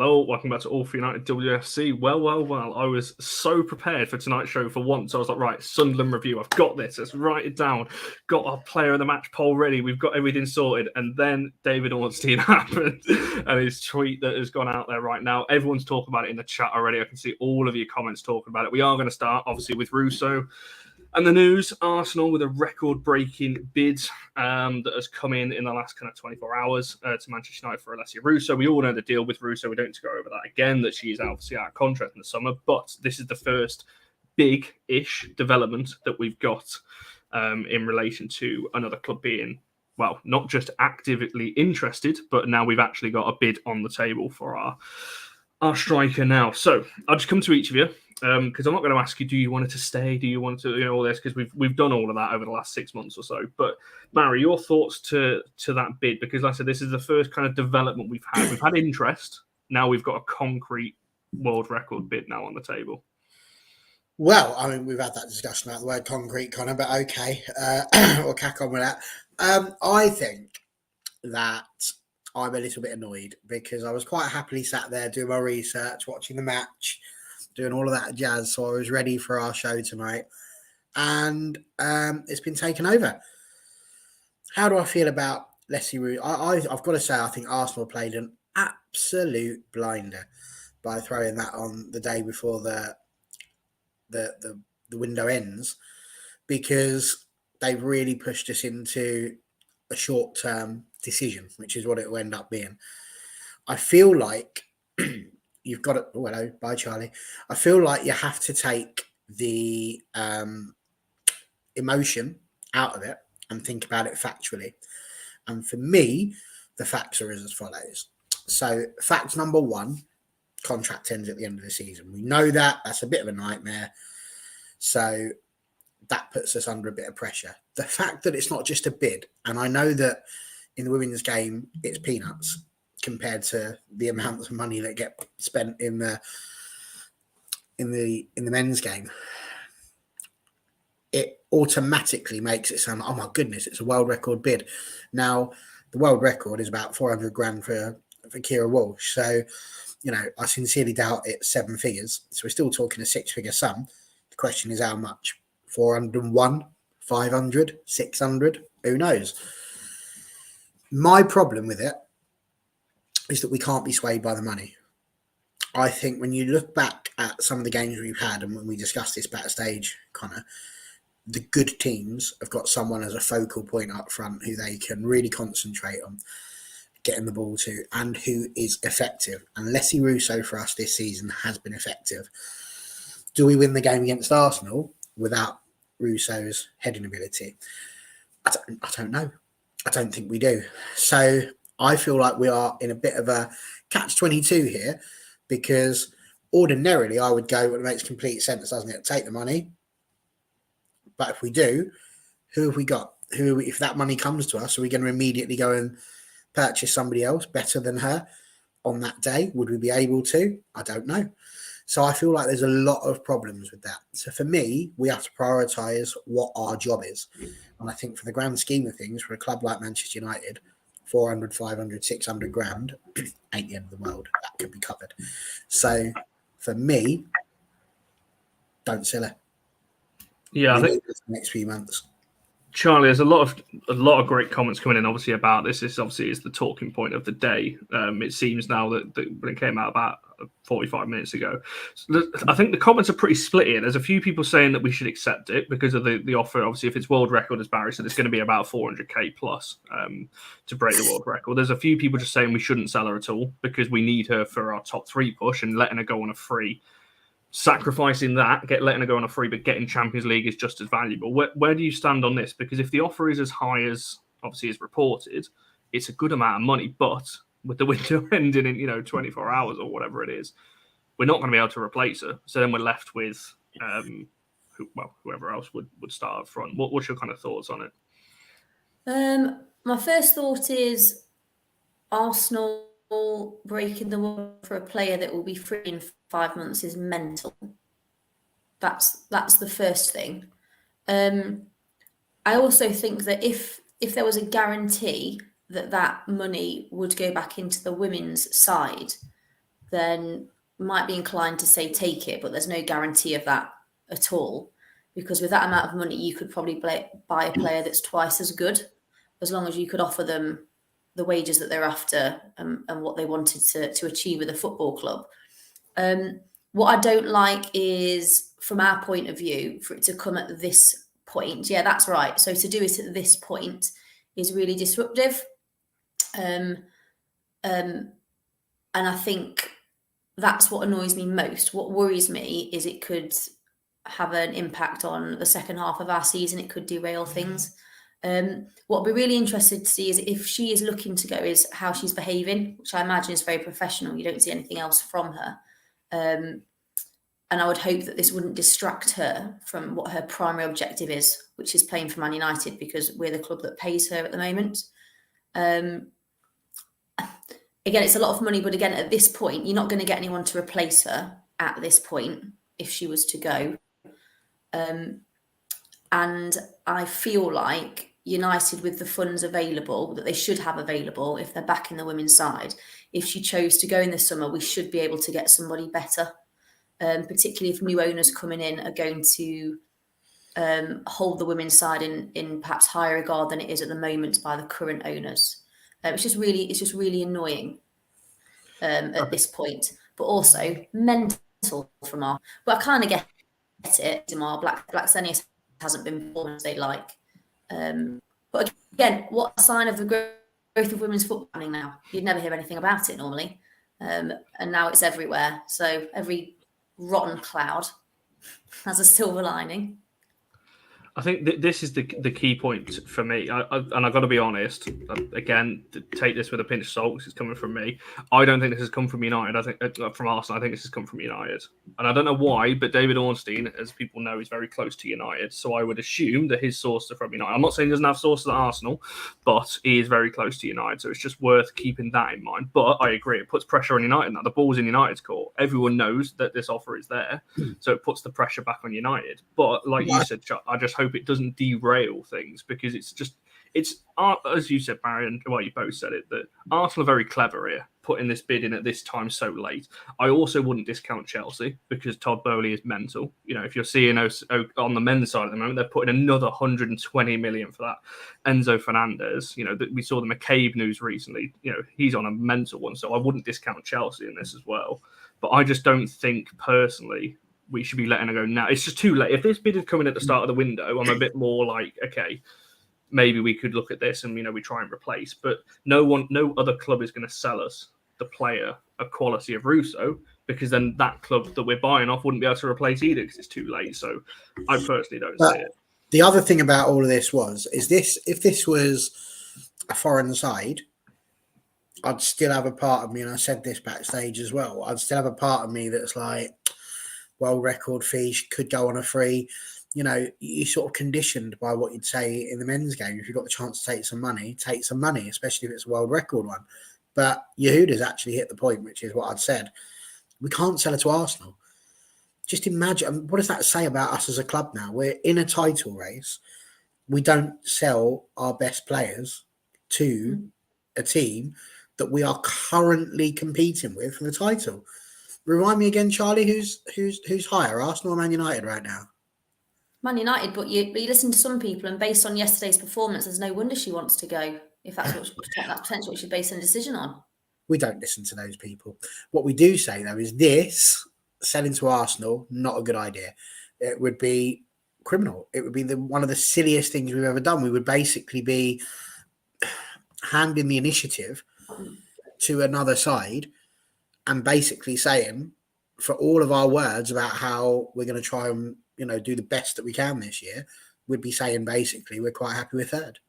Hello, welcome back to All for United WFC. Well. I was so prepared for tonight's show for once. I was like, right, Sunderland review. I've got this. Let's write it down. Got our player of the match poll ready. We've got everything sorted. And then David Ornstein happened and his tweet that has gone out there right now. Everyone's talking about it in the chat already. I can see all of your comments talking about it. We are going to start, obviously, with Russo. And the news, Arsenal with a record-breaking bid that has come in the last kind of 24 hours to Manchester United for Alessia Russo. We all know the deal with Russo. We don't need to go over that again, that she's obviously out of contract in the summer. But this is the first big-ish development that we've got in relation to another club being, well, not just actively interested, but now we've actually got a bid on the table for our striker now. So I'll just come to each of you. Because I'm not going to ask you, do you want it to stay? Do you want to, all this? Because we've done all of that over the last 6 months or so. But Mary, your thoughts to that bid? Because like I said, this is the first kind of development we've had. We've had interest. Now we've got a concrete world record bid now on the table. Well, I mean, we've had that discussion about the word concrete, Connor, but okay, we'll crack on with that. I think that I'm a little bit annoyed because I was quite happily sat there doing my research, watching the match, doing all of that jazz, so I was ready for our show tonight, and it's been taken over. How do I feel about Alessia Russo? I've got to say, I think Arsenal played an absolute blinder by throwing that on the day before the window ends, because they've really pushed us into a short-term decision, which is what it will end up being. I feel like you've got it. Oh, hello. Bye, Charlie. I feel like you have to take the emotion out of it and think about it factually. And for me, the facts are as follows. So fact number one, contract ends at the end of the season. We know that. That's a bit of a nightmare. So that puts us under a bit of pressure. The fact that it's not just a bid, and I know that in the women's game, it's peanuts compared to the amounts of money that get spent in the men's game, it automatically makes it sound, oh my goodness, it's a world record bid. Now, the world record is about 400 grand for Kira Walsh. So, I sincerely doubt it's 7 figures. So we're still talking a 6-figure sum. The question is how much? 401, 500, 600? Who knows? My problem with it is that we can't be swayed by the money. I think when you look back at some of the games we've had, and when we discussed this backstage, Connor, the good teams have got someone as a focal point up front who they can really concentrate on getting the ball to and who is effective. And Alessia Russo for us this season has been effective. Do we win the game against Arsenal without Russo's heading ability? I don't know. I don't think we do. So I feel like we are in a bit of a catch-22 here, because ordinarily I would go, well, it makes complete sense, doesn't it? Take the money. But if we do, who have we got? If that money comes to us, are we going to immediately go and purchase somebody else better than her on that day? Would we be able to? I don't know. So I feel like there's a lot of problems with that. So for me, we have to prioritise what our job is. And I think for the grand scheme of things, for a club like Manchester United, 400, 500, 600 grand ain't the end of the world. That could be covered. So for me, don't sell it. Yeah, I think the next few months. Charlie, there's a lot of great comments coming in, obviously, about this. This obviously is the talking point of the day. It seems now that when it came out about 45 minutes ago, I think the comments are pretty split here. There's a few people saying that we should accept it because of the offer. Obviously, if it's world record, as Barry said, it's going to be about 400k plus to break the world record. There's a few people just saying we shouldn't sell her at all because we need her for our top 3 push, and letting her go on a free, sacrificing that, letting her go on a free, but getting Champions League is just as valuable. Where do you stand on this? Because if the offer is as high as obviously is reported, it's a good amount of money. But with the window ending in 24 hours or whatever it is, we're not going to be able to replace her. So then we're left with whoever else would start up front. What's your kind of thoughts on it? My first thought is Arsenal breaking the wall for a player that will be free in 5 months is mental. That's the first thing. I also think that if there was a guarantee that money would go back into the women's side, then might be inclined to say take it, but there's no guarantee of that at all. Because with that amount of money, you could probably buy a player that's twice as good, as long as you could offer them the wages that they're after and what they wanted to achieve with a football club. What I don't like is, from our point of view, for it to come at this point. Yeah, that's right. So to do it at this point is really disruptive. And I think that's what annoys me most. What worries me is it could have an impact on the second half of our season. It could derail things. What I'd be really interested to see is if she is looking to go, is how she's behaving, which I imagine is very professional. You don't see anything else from her. And I would hope that this wouldn't distract her from what her primary objective is, which is playing for Man United, because we're the club that pays her at the moment. Again, it's a lot of money, but again, at this point, you're not going to get anyone to replace her at this point if she was to go. And I feel like United, with the funds available that they should have available if they're back in the women's side, if she chose to go in the summer, we should be able to get somebody better, particularly if new owners coming in are going to hold the women's side in perhaps higher regard than it is at the moment by the current owners. It's just really annoying at this point, but also mental from our. But I kind of get it. Our Blackstenius hasn't been performing as they like. But again, what a sign of the growth of women's footballing now. You'd never hear anything about it normally, and now it's everywhere. So every rotten cloud has a silver lining. I think this is the key point for me, and I've got to be honest. Again, take this with a pinch of salt because it's coming from me. I don't think this has come from United. I think from Arsenal. I think this has come from United, and I don't know why. But David Ornstein, as people know, is very close to United, so I would assume that his sources are from United. I'm not saying he doesn't have sources at Arsenal, but he is very close to United, so it's just worth keeping that in mind. But I agree, it puts pressure on United. Now the ball's in United's court. Everyone knows that this offer is there, so it puts the pressure back on United. But like you said, Chuck, I just hope it doesn't derail things, because it's as you said, Barry, and well, you both said it, that Arsenal are very clever here, putting this bid in at this time so late. I also wouldn't discount Chelsea, because Todd Bowley is mental. You know, if you're seeing on the men's side at the moment, they're putting another 120 million for that Enzo Fernandez. You know, we saw the McCabe news recently. You know, he's on a mental one, so I wouldn't discount Chelsea in this as well. But I just don't think personally we should be letting her go now. It's just too late. If this bid had come in at the start of the window, I'm a bit more like, okay, maybe we could look at this and, you know, we try and replace. But no other club is going to sell us the player of quality of Russo, because then that club that we're buying off wouldn't be able to replace either, because it's too late. So I personally don't see it. The other thing about all of this is if this was a foreign side, I'd still have a part of me, and I said this backstage as well, I'd still have a part of me that's like, world record fee, could go on a free. You know, you're sort of conditioned by what you'd say in the men's game. If you've got the chance to take some money, especially if it's a world record one. But Yehuda's actually hit the point, which is what I'd said. We can't sell it to Arsenal. Just imagine, what does that say about us as a club now? We're in a title race. We don't sell our best players to a team that we are currently competing with for the title. Remind me again, Charlie, who's higher, Arsenal or Man United right now? Man United, but you listen to some people, and based on yesterday's performance, there's no wonder she wants to go, if that's potentially what she's basing a decision on. We don't listen to those people. What we do say, though, is this, selling to Arsenal, not a good idea. It would be criminal. It would be one of the silliest things we've ever done. We would basically be handing the initiative to another side and basically saying, for all of our words about how we're going to try and, you know, do the best that we can this year, we'd be saying basically we're quite happy with third.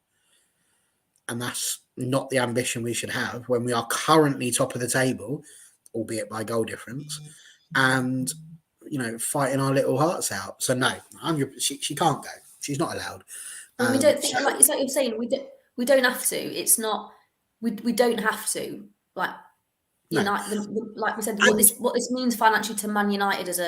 And that's not the ambition we should have when we are currently top of the table, albeit by goal difference, and, you know, fighting our little hearts out. So no, she can't go. She's not allowed. We don't think, like, it's like you're saying, we don't have to. It's not, we don't have to. Like, No. United, like we said, what this means financially to Man United as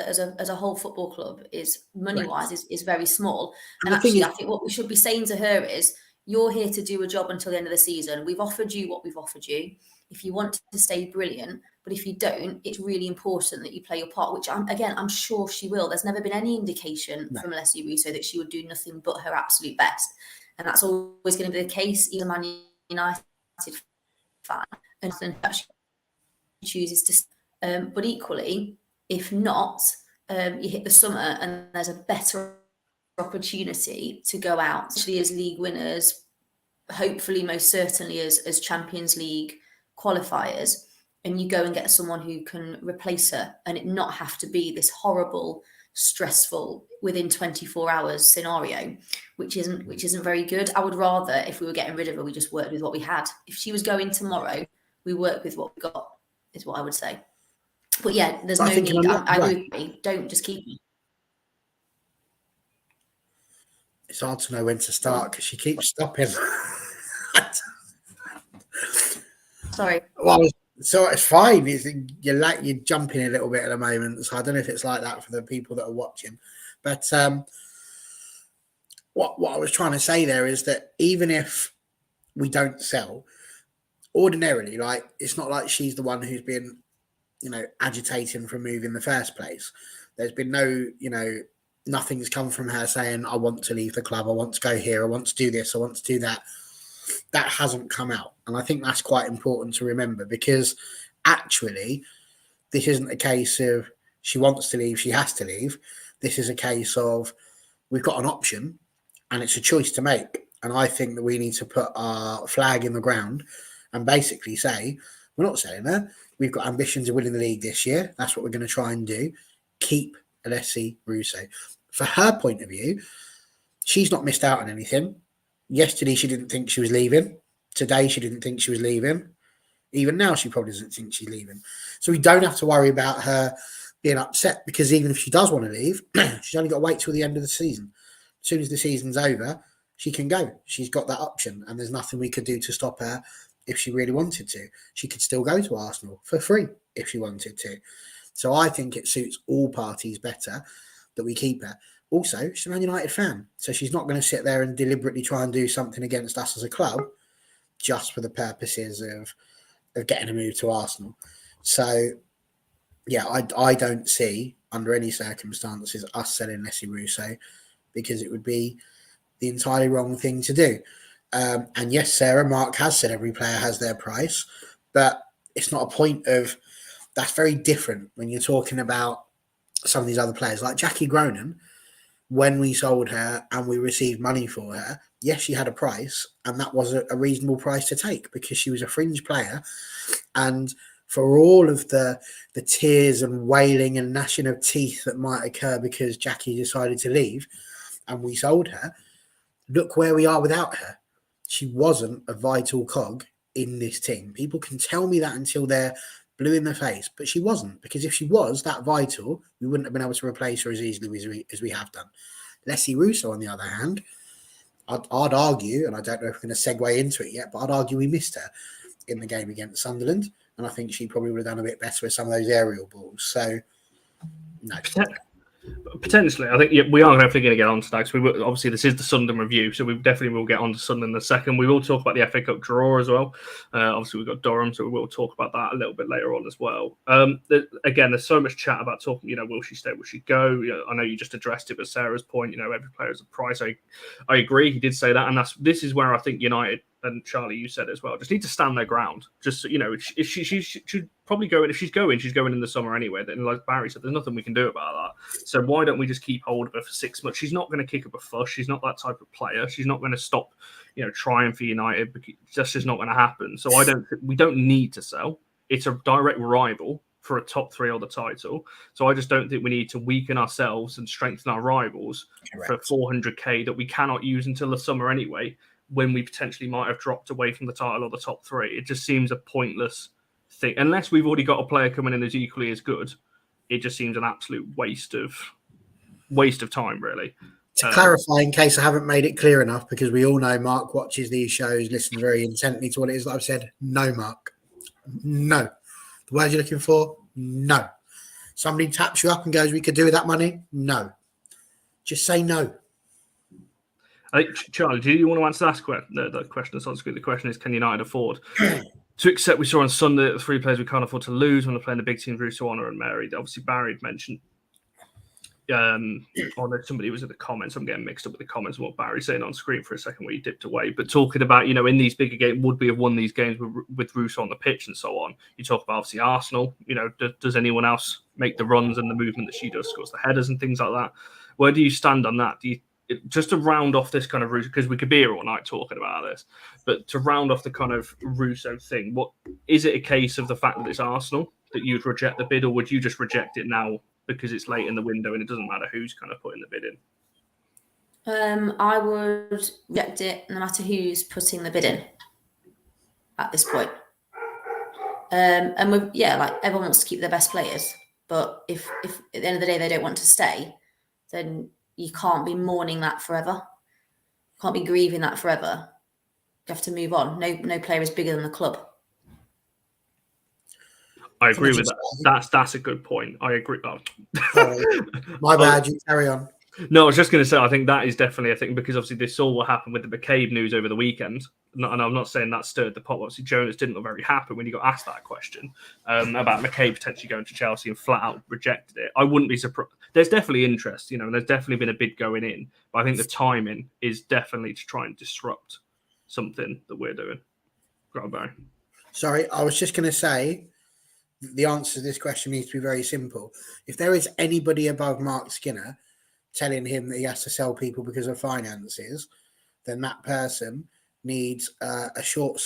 a whole football club is money-wise is very small. And actually, I think what we should be saying to her is, you're here to do a job until the end of the season. We've offered you what we've offered you. If you want to stay brilliant, But if you don't, it's really important that you play your part, which I'm sure she will. There's never been any indication from Alessia Russo that she would do nothing but her absolute best. And that's always going to be the case, even Man United fan, and she chooses to. But equally, if not, you hit the summer and there's a better opportunity to go out, especially as league winners, hopefully most certainly as Champions League qualifiers, and you go and get someone who can replace her and it not have to be this horrible, stressful within 24 hours scenario, which isn't very good. I would rather, if we were getting rid of her, we just worked with what we had. If she was going tomorrow, we work with what we got, is what I would say. But yeah, there's no need. I agree with you. Don't just keep me. It's hard to know when to start because she keeps stopping. Sorry. Well, so it's fine. You're jumping a little bit at the moment, so I don't know if it's like that for the people that are watching. But what I was trying to say there is that even if we don't sell, ordinarily, like, it's not like she's the one who's been, agitating for a move in the first place. There's been no, nothing's come from her saying, I want to leave the club, I want to go here, I want to do this, I want to do that. That hasn't come out. And I think that's quite important to remember, because actually this isn't a case of she wants to leave, she has to leave. This is a case of we've got an option and it's a choice to make. And I think that we need to put our flag in the ground and basically say, we're not selling her. We've got ambitions of winning the league this year. That's what we're going to try and do. Keep Alessia Russo. For her point of view, she's not missed out on anything. Yesterday, she didn't think she was leaving. Today, she didn't think she was leaving. Even now, she probably doesn't think she's leaving. So we don't have to worry about her being upset, because even if she does want to leave, she's only got to wait till the end of the season. As soon as the season's over, she can go. She's got that option, and there's nothing we could do to stop her if she really wanted to. She could still go to Arsenal for free if she wanted to. So I think it suits all parties better that we keep her. Also, she's a Man United fan, so she's not going to sit there and deliberately try and do something against us as a club just for the purposes of getting a move to Arsenal. So, yeah, I don't see, under any circumstances, us selling Alessia Russo, because it would be the entirely wrong thing to do. And yes, Sarah, Mark has said every player has their price, but it's not a point of... That's very different when you're talking about some of these other players. Like Jackie Gronin, when we sold her and we received money for her, yes, she had a price, and that was a reasonable price to take because she was a fringe player. And for all of the tears and wailing and gnashing of teeth that might occur because Jackie decided to leave and we sold her, look where we are without her. She wasn't a vital cog in this team. People can tell me that until they're blue in the face, but she wasn't, because if she was that vital, we wouldn't have been able to replace her as easily as we have done. Alessia Russo, on the other hand, I'd argue, and I don't know if we're going to segue into it yet, but I'd argue we missed her in the game against Sunderland, and I think she probably would have done a bit better with some of those aerial balls. So, no. Potentially, I think we are definitely going to get on to that, because obviously this is the Sunderland review, so we definitely will get on to Sunderland in a second. We will talk about the FA Cup draw as well. Obviously, we've got Durham, so we will talk about that a little bit later on as well. Again, there's so much chat about talking, will she stay, will she go? I know you just addressed it, but Sarah's point, every player has a price. I agree, he did say that, and this is where I think United, and Charlie, you said it as well, just need to stand their ground. Just, if she should probably go in. If she's going in the summer anyway. Then, like Barry said, there's nothing we can do about that. So why don't we just keep hold of her for 6 months? She's not going to kick up a fuss. She's not that type of player. She's not going to stop, trying for United. That's just not going to happen. So we don't need to sell. It's a direct rival for a top 3 or the title. So I just don't think we need to weaken ourselves and strengthen our rivals. Correct. For 400k that we cannot use until the summer anyway, when we potentially might have dropped away from the title or the top 3. It just seems a pointless thing. Unless we've already got a player coming in as equally as good, it just seems an absolute waste of time, really. To clarify, in case I haven't made it clear enough, because we all know Mark watches these shows, listens very intently to what it is that I've said. No, Mark. No. The word you're looking for? No. Somebody taps you up and goes, we could do with that money? No. Just say no. Charlie, do you want to answer that question? The question that's on screen. The question is, can United afford To accept, we saw on Sunday that the 3 players we can't afford to lose when they're playing the big teams, Russo, Honor, and Mary. Obviously, Barry had mentioned. Somebody was in the comments. I'm getting mixed up with the comments and what Barry's saying on screen for a second where he dipped away. But talking about, in these bigger games, would we have won these games with Russo on the pitch and so on? You talk about obviously Arsenal. Does anyone else make the runs and the movement that she does, scores the headers and things like that? Where do you stand on that? Just to round off this kind of Russo, because we could be here all night talking about this, but to round off the kind of Russo thing, what is it a case of the fact that it's Arsenal that you'd reject the bid, or would you just reject it now because it's late in the window and it doesn't matter who's kind of putting the bid in? I would reject it no matter who's putting the bid in at this point. And everyone wants to keep their best players, but if at the end of the day they don't want to stay, then you can't be mourning that forever. You can't be grieving that forever. You have to move on. No player is bigger than the club. I agree with that. That's a good point. I agree. Oh. My bad. You carry on. No, I was just going to say, I think that is definitely a thing, because obviously this all what happened with the McCabe news over the weekend. And I'm not saying that stirred the pot. Obviously, Jonas didn't look very happy when he got asked that question about McCabe potentially going to Chelsea, and flat out rejected it. I wouldn't be surprised. There's definitely interest, and there's definitely been a bid going in. But I think the timing is definitely to try and disrupt something that we're doing. Go on, Barry. Sorry, I was just going to say, the answer to this question needs to be very simple. If there is anybody above Mark Skinner telling him that he has to sell people because of finances, then that person needs a short,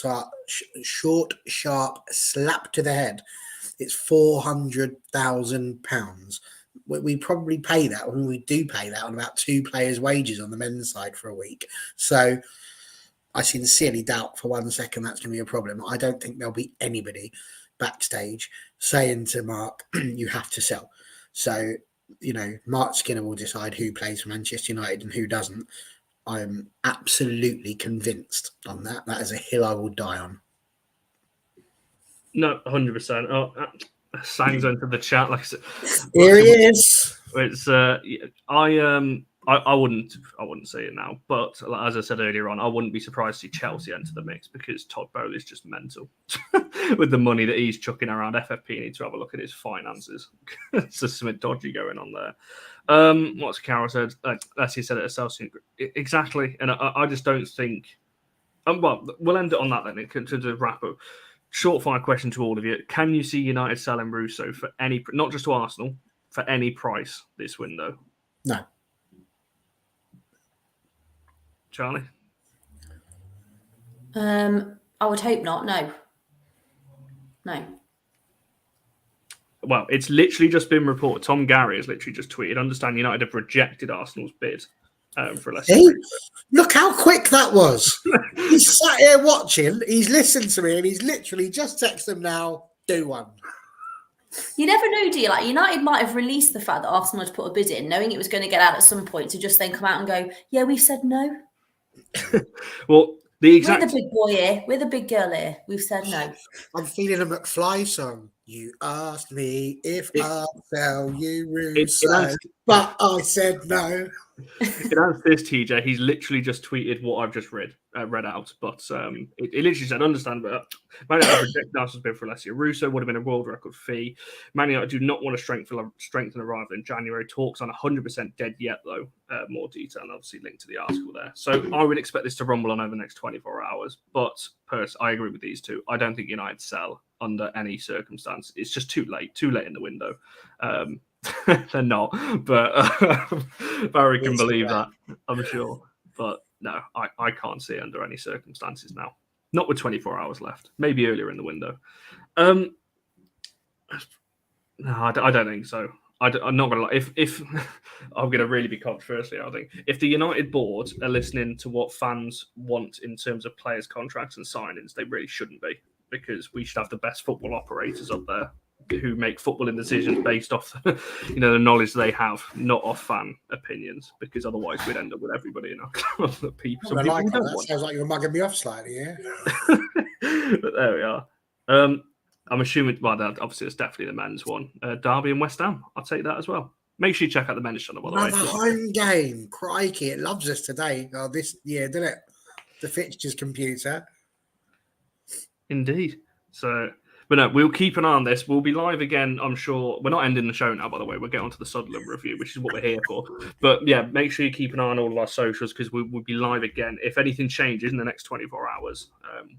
sharp slap to the head. It's £400,000. We probably pay that. We do pay that on about 2 players' wages on the men's side for a week. So I sincerely doubt for 1 second that's going to be a problem. I don't think there'll be anybody backstage saying to Mark, you have to sell. So, Mark Skinner will decide who plays for Manchester United and who doesn't. I'm absolutely convinced on that. That is a hill I will die on. No, 100%. Oh, Sang's into the chat. Like I said, here he is. It's I wouldn't say it now, but as I said earlier on, I wouldn't be surprised to see Chelsea enter the mix, because Todd Bowley's just mental with the money that he's chucking around. FFP need to have a look at his finances. There's something dodgy going on there. What's Carol said? Alessia said it herself. Exactly, and I just don't think. Well, we'll end it on that then. To wrap up, short fire question to all of you: can you see United selling Russo for any, not just to Arsenal, for any price this window? No. Charlie? I would hope not. No. Well, it's literally just been reported. Tom Gary has literally just tweeted, understand United have rejected Arsenal's bid for Alessia. Look how quick that was. He's sat here watching, he's listened to me, and he's literally just texted them now, do one. You never know, do you? Like, United might have released the fact that Arsenal had put a bid in, knowing it was going to get out at some point, to just then come out and go, yeah, we've said no. Well, we're the big boy here. We're the big girl here. We've said no. I'm feeling a McFly song. You asked me if I'll sell you Russo, but I said no. In answer to this, TJ, he's literally just tweeted what I've just read out. But it literally said, understand, but Man United rejected Arsenal's bid for Alessia Russo, would have been a world record fee. Man United do not want to strengthen arrival in January. Talks on 100% dead yet, though. More detail, and obviously linked to the article there. So I would expect this to rumble on over the next 24 hours. But I agree with these two. I don't think United sell under any circumstance. It's just too late in the window. They're not, but Barry can believe that, I'm sure. But no, I can't see it under any circumstances now. Not with 24 hours left. Maybe earlier in the window. No, I don't think so. I'm not going to lie. If I'm going to really be controversial, I think if the United board are listening to what fans want in terms of players' contracts and signings, they really shouldn't be, because we should have the best football operators up there who make footballing decisions based off the knowledge they have, not off fan opinions, because otherwise we'd end up with everybody in our club. That sounds like you're mugging me off slightly, yeah. But there we are. I'm assuming, well, obviously it's definitely the men's one. Derby and West Ham. I'll take that as well. Make sure you check out the men's channel, by the way. Another home game. Crikey, it loves us today. Oh, this year, didn't it? The fixtures computer. Indeed. So, but no, we'll keep an eye on this. We'll be live again, I'm sure. We're not ending the show now, by the way. We'll get onto the Sunderland review, which is what we're here for. But yeah, make sure you keep an eye on all of our socials because we'll be live again. If anything changes in the next 24 hours,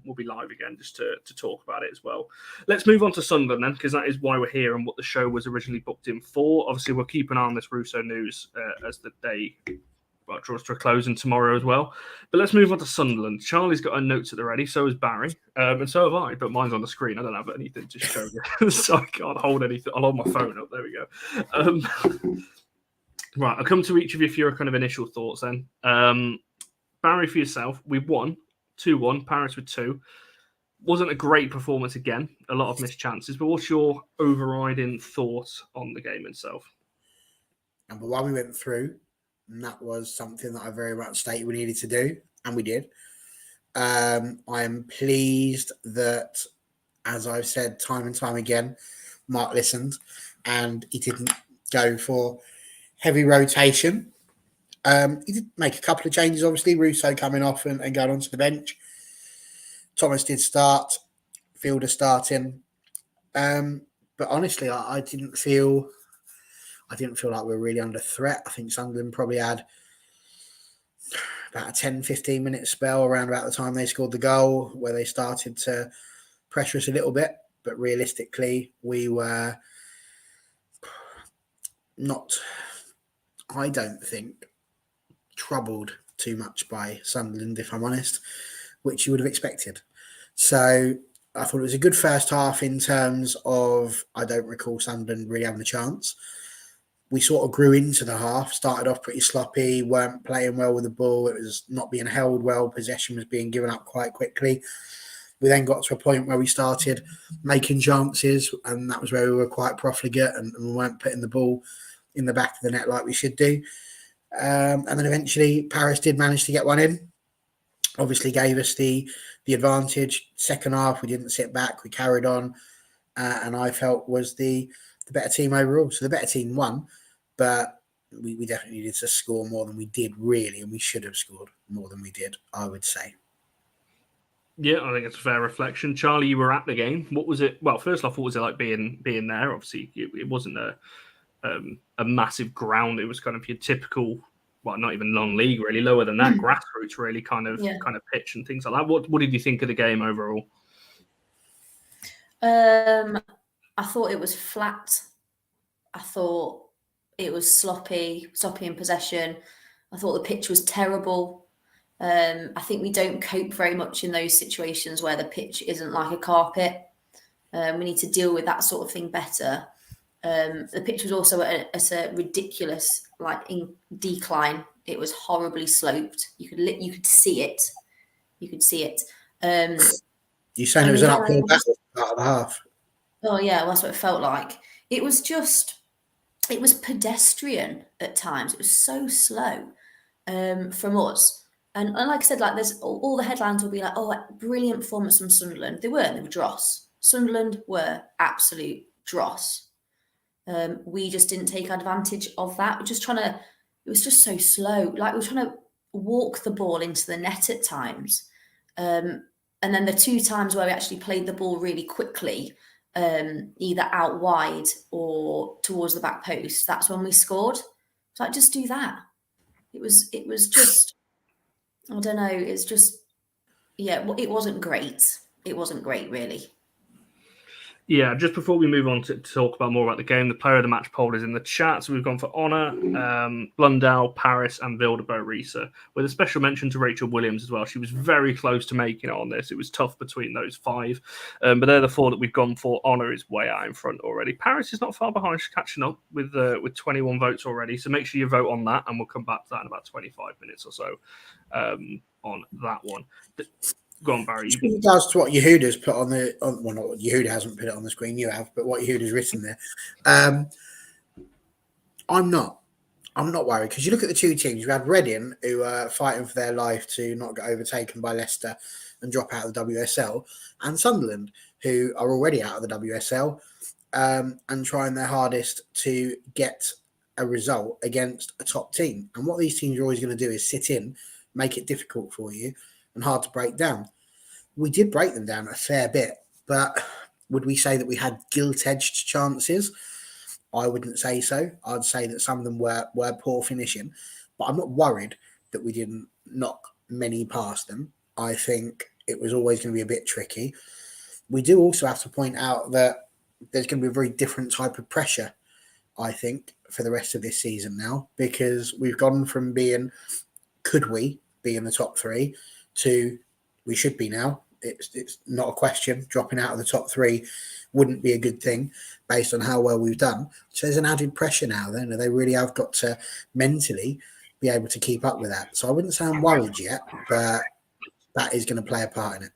we'll be live again just to talk about it as well. Let's move on to Sunderland then, because that is why we're here and what the show was originally booked in for. Obviously, we'll keep an eye on this Russo news as the day draws to a close and tomorrow as well. But let's move on to Sunderland. Charlie's got her notes at the ready, so has Barry, and so have I, but mine's on the screen. I don't have anything to show you, so I can't hold anything. I'll hold my phone up. There we go. Right, I'll come to each of you for your kind of initial thoughts then. Barry, for yourself, we won 2-1, Paris with 2. Wasn't a great performance again, a lot of missed chances, but what's your overriding thoughts on the game itself? Number one, we went through. And that was something that I very much stated we needed to do, and we did. I am pleased that, as I've said time and time again, Mark listened, and he didn't go for heavy rotation. He did make a couple of changes, obviously. Russo coming off and going onto the bench. Thomas did start, Fielder starting. But honestly, I didn't feel like we were really under threat. I think Sunderland probably had about a 10, 15-minute spell around about the time they scored the goal where they started to pressure us a little bit. But realistically, we were not, I don't think, troubled too much by Sunderland, if I'm honest, which you would have expected. So I thought it was a good first half in terms of, I don't recall Sunderland really having a chance. We sort of grew into the half, started off pretty sloppy, weren't playing well with the ball. It was not being held well. Possession was being given up quite quickly. We then got to a point where we started making chances, and that was where we were quite profligate and we weren't putting the ball in the back of the net like we should do. And then eventually Paris did manage to get one in. Obviously gave us the advantage. Second half, we didn't sit back. We carried on, and I felt was the better team overall. So the better team won, but we definitely needed to score more than we did, really, and we should have scored more than we did, I would say. Yeah, I think it's a fair reflection. Charlie, you were at the game. What was it? Well, first off, what was it like being there? Obviously, it wasn't a massive ground. It was kind of your typical, well, not even non-league, really, lower than that, grassroots, really, kind of pitch and things like that. What did you think of the game overall? I thought it was flat. I thought it was sloppy in possession. I thought the pitch was terrible. I think we don't cope very much in those situations where the pitch isn't like a carpet. We need to deal with that sort of thing better. The pitch was also at a ridiculous, in decline. It was horribly sloped. You could see it. You saying it was an uphill battle part of the half? Oh yeah, well, that's what it felt like. It was pedestrian at times. It was so slow from us. And like I said, there's all the headlines will be like, oh, brilliant performance from Sunderland. They weren't. They were dross. Sunderland were absolute dross. We just didn't take advantage of that. It was just so slow. We were trying to walk the ball into the net at times. And then the 2 times where we actually played the ball really quickly, either out wide or towards the back post, that's when we scored. So just do that. It was just, I don't know. It's just, it wasn't great. It wasn't great, really. Yeah, just before we move on to talk about more about the game, the player of the match poll is in the chat. So we've gone for Honor, Blundell, Parris, and Vilderbo Risa, with a special mention to Rachel Williams as well. She was very close to making it on this. It was tough between those 5. But they're the 4 that we've gone for. Honor is way out in front already. Parris is not far behind. She's catching up with 21 votes already. So make sure you vote on that, and we'll come back to that in about 25 minutes or so on that one. Go on, Barry. In regards to what Yehuda's put on well, not Yehuda hasn't put it on the screen, you have, but what Yehuda's written there. I'm not worried, because you look at the 2 teams. You had Reading, who are fighting for their life to not get overtaken by Leicester and drop out of the WSL, and Sunderland, who are already out of the WSL and trying their hardest to get a result against a top team. And what these teams are always going to do is sit in, make it difficult for you and hard to break down. We did break them down a fair bit, But would we say that we had gilt-edged chances? I wouldn't say so. I'd say that some of them were poor finishing, but I'm not worried that we didn't knock many past them. I think it was always going to be a bit tricky. We do also have to point out that there's going to be a very different type of pressure, I think, for the rest of this season now, because we've gone from being, could we be in the top three, to we should be now. It's not a question. Dropping out of the top three wouldn't be a good thing based on how well we've done. So there's an added pressure now. Then they really have got to mentally be able to keep up with that. So I wouldn't say I'm worried yet, but that is going to play a part in it.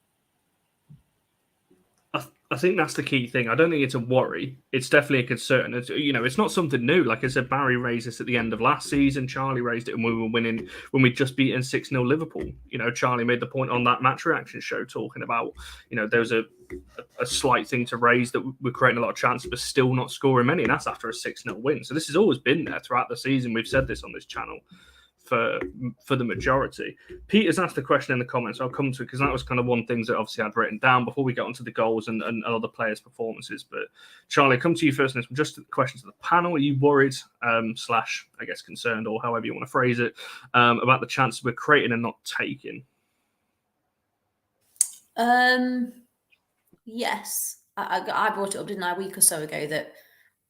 I think that's the key thing. I don't think it's a worry. It's definitely a concern. It's not something new. Like I said, Barry raised this at the end of last season. Charlie raised it when we were winning, when we'd just beaten 6-0 Liverpool. Charlie made the point on that match reaction show talking about, there was a slight thing to raise that we're creating a lot of chances, but still not scoring many. And that's after a 6-0 win. So this has always been there throughout the season. We've said this on this channel for the majority. Peter's asked the question in the comments. I'll come to it because that was kind of one thing that obviously I'd written down before we get onto the goals and other players' performances. But Charlie, come to you first. And just a question to the panel: are you worried / I guess concerned, or however you want to phrase it, about the chances we're creating and not taking? Yes, I brought it up, didn't I, a week or so ago, that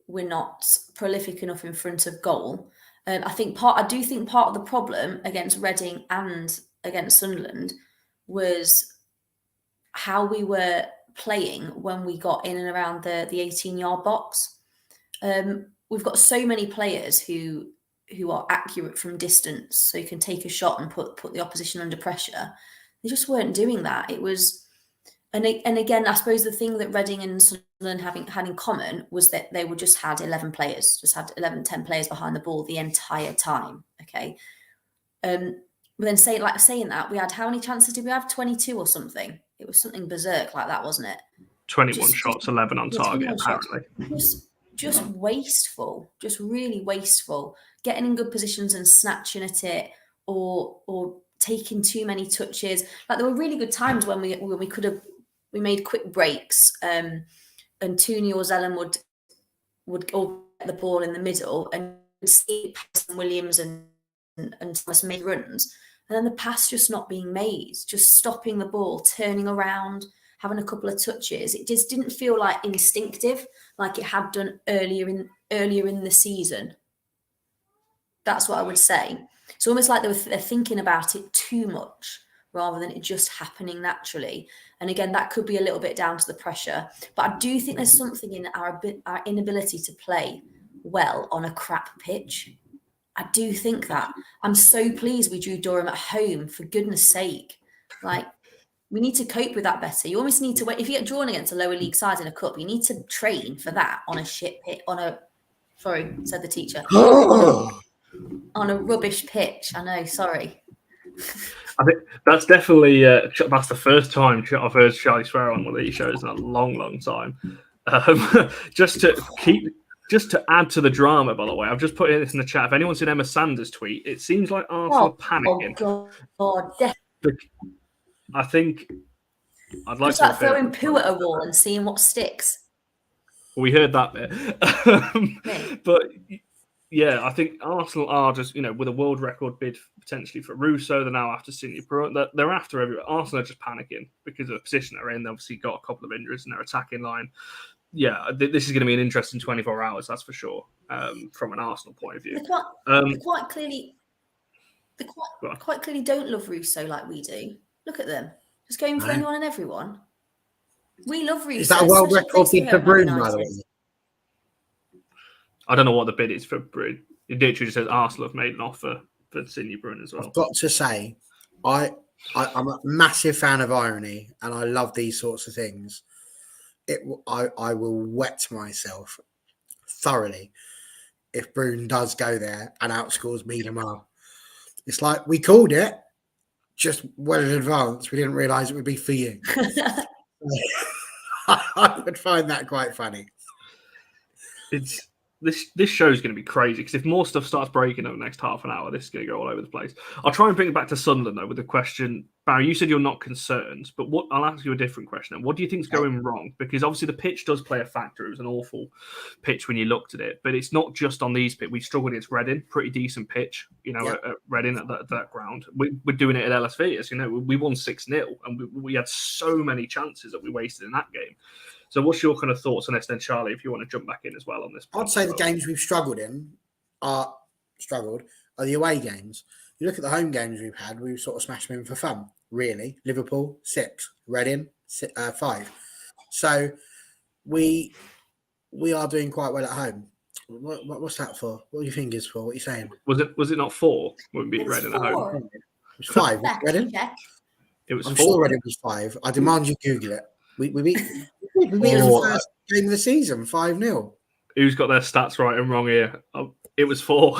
we're not prolific enough in front of goal. I do think part of the problem against Reading and against Sunderland was how we were playing when we got in and around the 18-yard box. We've got so many players who are accurate from distance, so you can take a shot and put the opposition under pressure. They just weren't doing that. It was, and again, I suppose the thing that Reading and Sunderland had in common was that they just had 11 players, just had 11, 10 players behind the ball the entire time. Okay. But then saying that, we had, how many chances did we have? 22 or something. It was something berserk like that, wasn't it? 21 shots, 11 on target, apparently. Just wasteful, just really wasteful. Getting in good positions and snatching at it, or taking too many touches. Like, there were really good times when we made quick breaks, and Tooney or Zelen would all get the ball in the middle, and see Patterson, Williams and Thomas make runs, and then the pass just not being made, just stopping the ball, turning around, having a couple of touches. It just didn't feel like instinctive, like it had done earlier in the season. That's what I would say. It's almost like they're thinking about it too much rather than it just happening naturally. And again, that could be a little bit down to the pressure. But I do think there's something in our inability to play well on a crap pitch. I do think that. I'm so pleased we drew Durham at home, for goodness sake. Like, we need to cope with that better. You almost need to wait. If you get drawn against a lower league side in a cup, you need to train for that on a shit pit, sorry, said the teacher. On a rubbish pitch. I know, sorry. I think that's definitely that's the first time I've heard Charlie swear on one of these shows in a long, long time. Just to add to the drama, by the way, I've just put this in the chat. If anyone's seen Emma Sanders' tweet, it seems like Arsenal panicking. Oh, God. I think I'd like it's to like throwing poo at a wall and seeing what sticks. We heard that bit. But yeah, I think Arsenal are just, with a world record bid potentially for Russo. They're now after Sidney Pro. They're after everywhere. Arsenal are just panicking because of the position they're in. They've obviously got a couple of injuries in their attacking line. Yeah, this is going to be an interesting 24 hours, that's for sure, from an Arsenal point of view. They quite clearly don't love Russo like we do. Look at them. Just going for anyone and everyone. We love Russo. Is that a world record bid for Bruno, by the way? I don't know what the bid is for Bruno. It literally just says Arsenal have made an offer for Sidney Bruno as well. I've got to say, I'm a massive fan of irony, and I love these sorts of things. I will wet myself thoroughly if Bruno does go there and outscores Miedemar. It's like, we called it just well in advance. We didn't realise it would be for you. I would find that quite funny. this show is going to be crazy because if more stuff starts breaking over the next half an hour, this is going to go all over the place. I'll try and bring it back to Sunderland though with the question. Barry, you said you're not concerned, but I'll ask you a different question. What do you think is going wrong? Because obviously the pitch does play a factor. It was an awful pitch when you looked at it, but it's not just on these pitch. We struggled against Reading, pretty decent pitch, at Reading at that ground. We're doing it at LSV, we won 6-0 and we had so many chances that we wasted in that game. So what's your kind of thoughts on this then, Charlie, if you want to jump back in as well on this? I'd say the games we've struggled are the away games. You look at the home games we've had, we've sort of smashed them in for fun, really. Liverpool, 6. Reading, 5. So we are doing quite well at home. What's that for? What do you think is for? What are you saying? Was it not 4 when we beat Reading at home? It was 5. Reading? It was I'm 4. sure Reading was 5. I demand you Google it. We beat the first game of the season, 5-0. Who's got their stats right and wrong here? It was 4.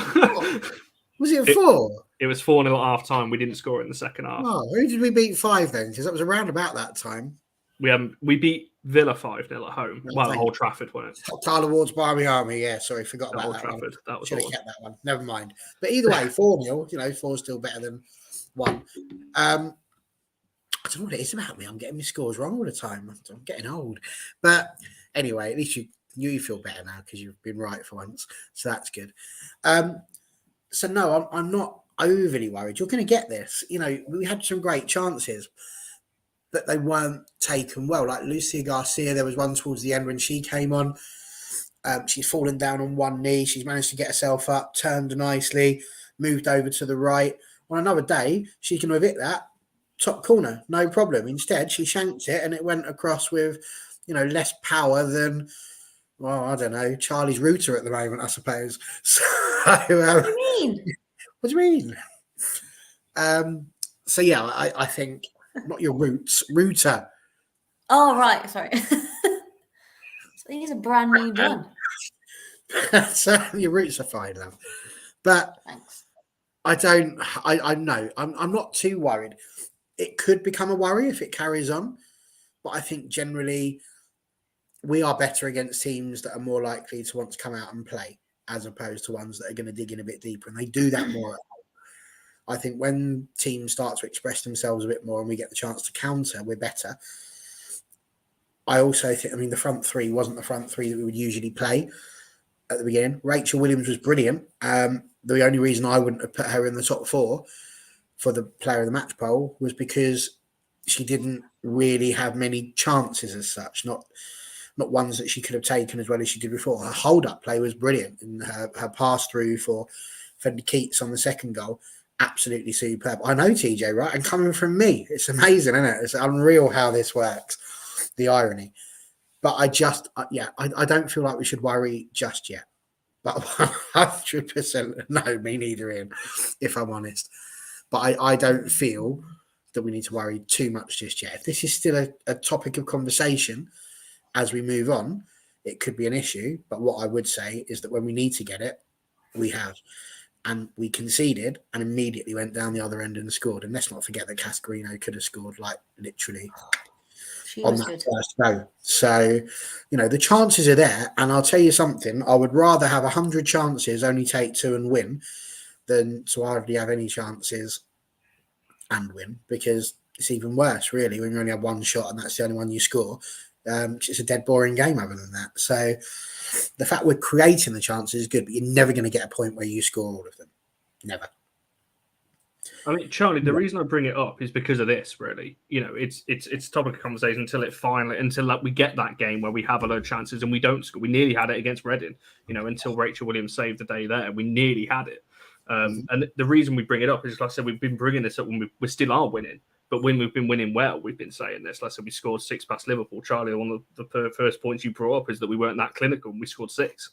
Was it 4? It was 4-0 at half time. We didn't score it in the second half. Oh, who did we beat 5 then? Because that was around about that time. We beat Villa 5-0 at home. Well, at Old Trafford, wasn't it? Tyler Ward's Barmy Army. Yeah, sorry, forgot about Old that Trafford. one. That was Should have kept that one. Never mind. But either way, 4-0. 4 is still better than 1. I don't know what it is about me. I'm getting my scores wrong all the time. I'm getting old. But anyway, at least you feel better now because you've been right for once. So that's good. So no, I'm not overly worried. You're going to get this. We had some great chances, but they weren't taken well. Like Lucia Garcia, there was one towards the end when she came on. She's fallen down on one knee. She's managed to get herself up, turned nicely, moved over to the right. On another day, she can have hit that top corner, no problem. Instead, she shanked it and it went across with, less power than, well, I don't know, Charlie's router at the moment, I suppose. So, what do you mean? What do you mean? So yeah, I think not your router. Oh right, sorry. So he's a brand new one. So your roots are fine, love. But Thanks. I know. I'm not too worried. It could become a worry if it carries on, but I think generally we are better against teams that are more likely to want to come out and play as opposed to ones that are going to dig in a bit deeper, and they do that more at home. I think when teams start to express themselves a bit more and we get the chance to counter, we're better. I also think, the front three wasn't the front three that we would usually play at the beginning. Rachel Williams was brilliant. The only reason I wouldn't have put her in the top 4 for the player of the match poll was because she didn't really have many chances as such, not ones that she could have taken as well as she did before. Her hold-up play was brilliant, and her pass-through for Fendi Keats on the second goal, absolutely superb. I know, TJ, right? And coming from me, it's amazing, isn't it? It's unreal how this works, the irony. But I don't feel like we should worry just yet. But 100%, no, me neither, Ian, if I'm honest. But I don't feel that we need to worry too much just yet. If this is still a topic of conversation as we move on, it could be an issue. But what I would say is that when we need to get it, we have. And we conceded and immediately went down the other end and scored. And let's not forget that Cascarino could have scored, literally on that first go. So, the chances are there. And I'll tell you something, I would rather have 100 chances, only take 2 and win, than to hardly have any chances and win, because it's even worse, really, when you only have one shot and that's the only one you score. It's a dead boring game other than that. So the fact we're creating the chances is good, but you're never going to get a point where you score all of them. Never. Charlie, the reason I bring it up is because of this, really. It's topic of conversation until we get that game where we have a load of chances and we don't score. We nearly had it against Reading, until Rachel Williams saved the day there. We nearly had it. And the reason we bring it up is, like I said, we've been bringing this up when we still are winning. But when we've been winning well, we've been saying this. Like I said, we scored 6 past Liverpool. Charlie, one of the first points you brought up is that we weren't that clinical and we scored 6.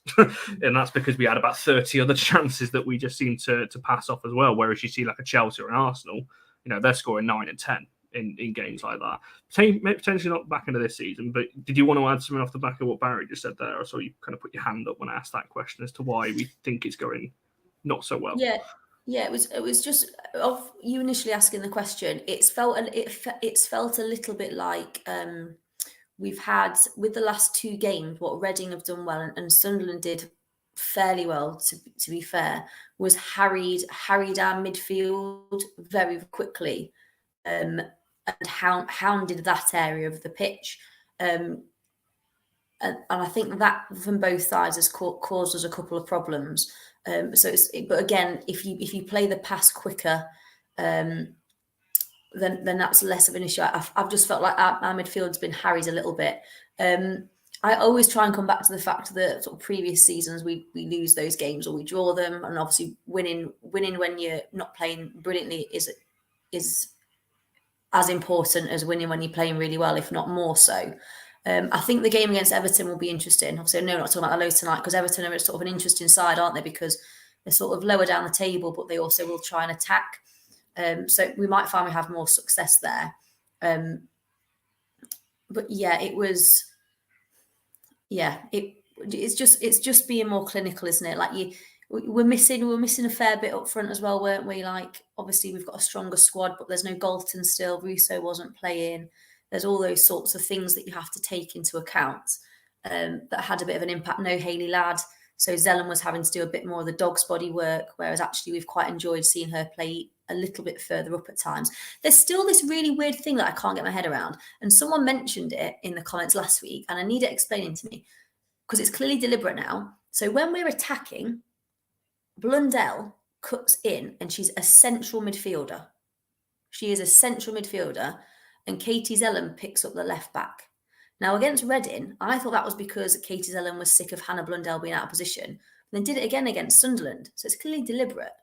And that's because we had about 30 other chances that we just seemed to pass off as well. Whereas you see like a Chelsea or an Arsenal, they're scoring 9 and 10 in games like that. Potentially not back into this season, but did you want to add something off the back of what Barry just said there? I saw you kind of put your hand up when I asked that question as to why we think it's going not so well. Yeah, it was just of you initially asking the question. It's felt a little bit like we've had with the last 2 games what Reading have done well and Sunderland did fairly well, to be fair, was harried our midfield very quickly, and hounded that area of the pitch. And I think that from both sides has caused us a couple of problems. But again, if you play the pass quicker, then that's less of an issue. I've just felt like our midfield's been harried a little bit. I always try and come back to the fact that sort of previous seasons we lose those games or we draw them, and obviously winning when you're not playing brilliantly is as important as winning when you're playing really well, if not more so. I think the game against Everton will be interesting. Obviously, no, not talking about the lows tonight, because Everton are sort of an interesting side, aren't they? Because they're sort of lower down the table, but they also will try and attack. So we might find we have more success there. But yeah, it's just being more clinical, isn't it? Like we're missing a fair bit up front as well, weren't we? Like, obviously we've got a stronger squad, but there's no Galton still. Russo wasn't playing. There's all those sorts of things that you have to take into account that had a bit of an impact. No Hayley Ladd, so Zelen was having to do a bit more of the dog's body work, whereas actually we've quite enjoyed seeing her play a little bit further up at times. There's still this really weird thing that I can't get my head around, and someone mentioned it in the comments last week, and I need it explaining to me because it's clearly deliberate now. So when we're attacking, Blundell cuts in and she's a central midfielder. She is a central midfielder, and Katie Zelen picks up the left back. Now, against Reading, I thought that was because Katie Zelen was sick of Hannah Blundell being out of position, and then did it again against Sunderland. So it's clearly deliberate.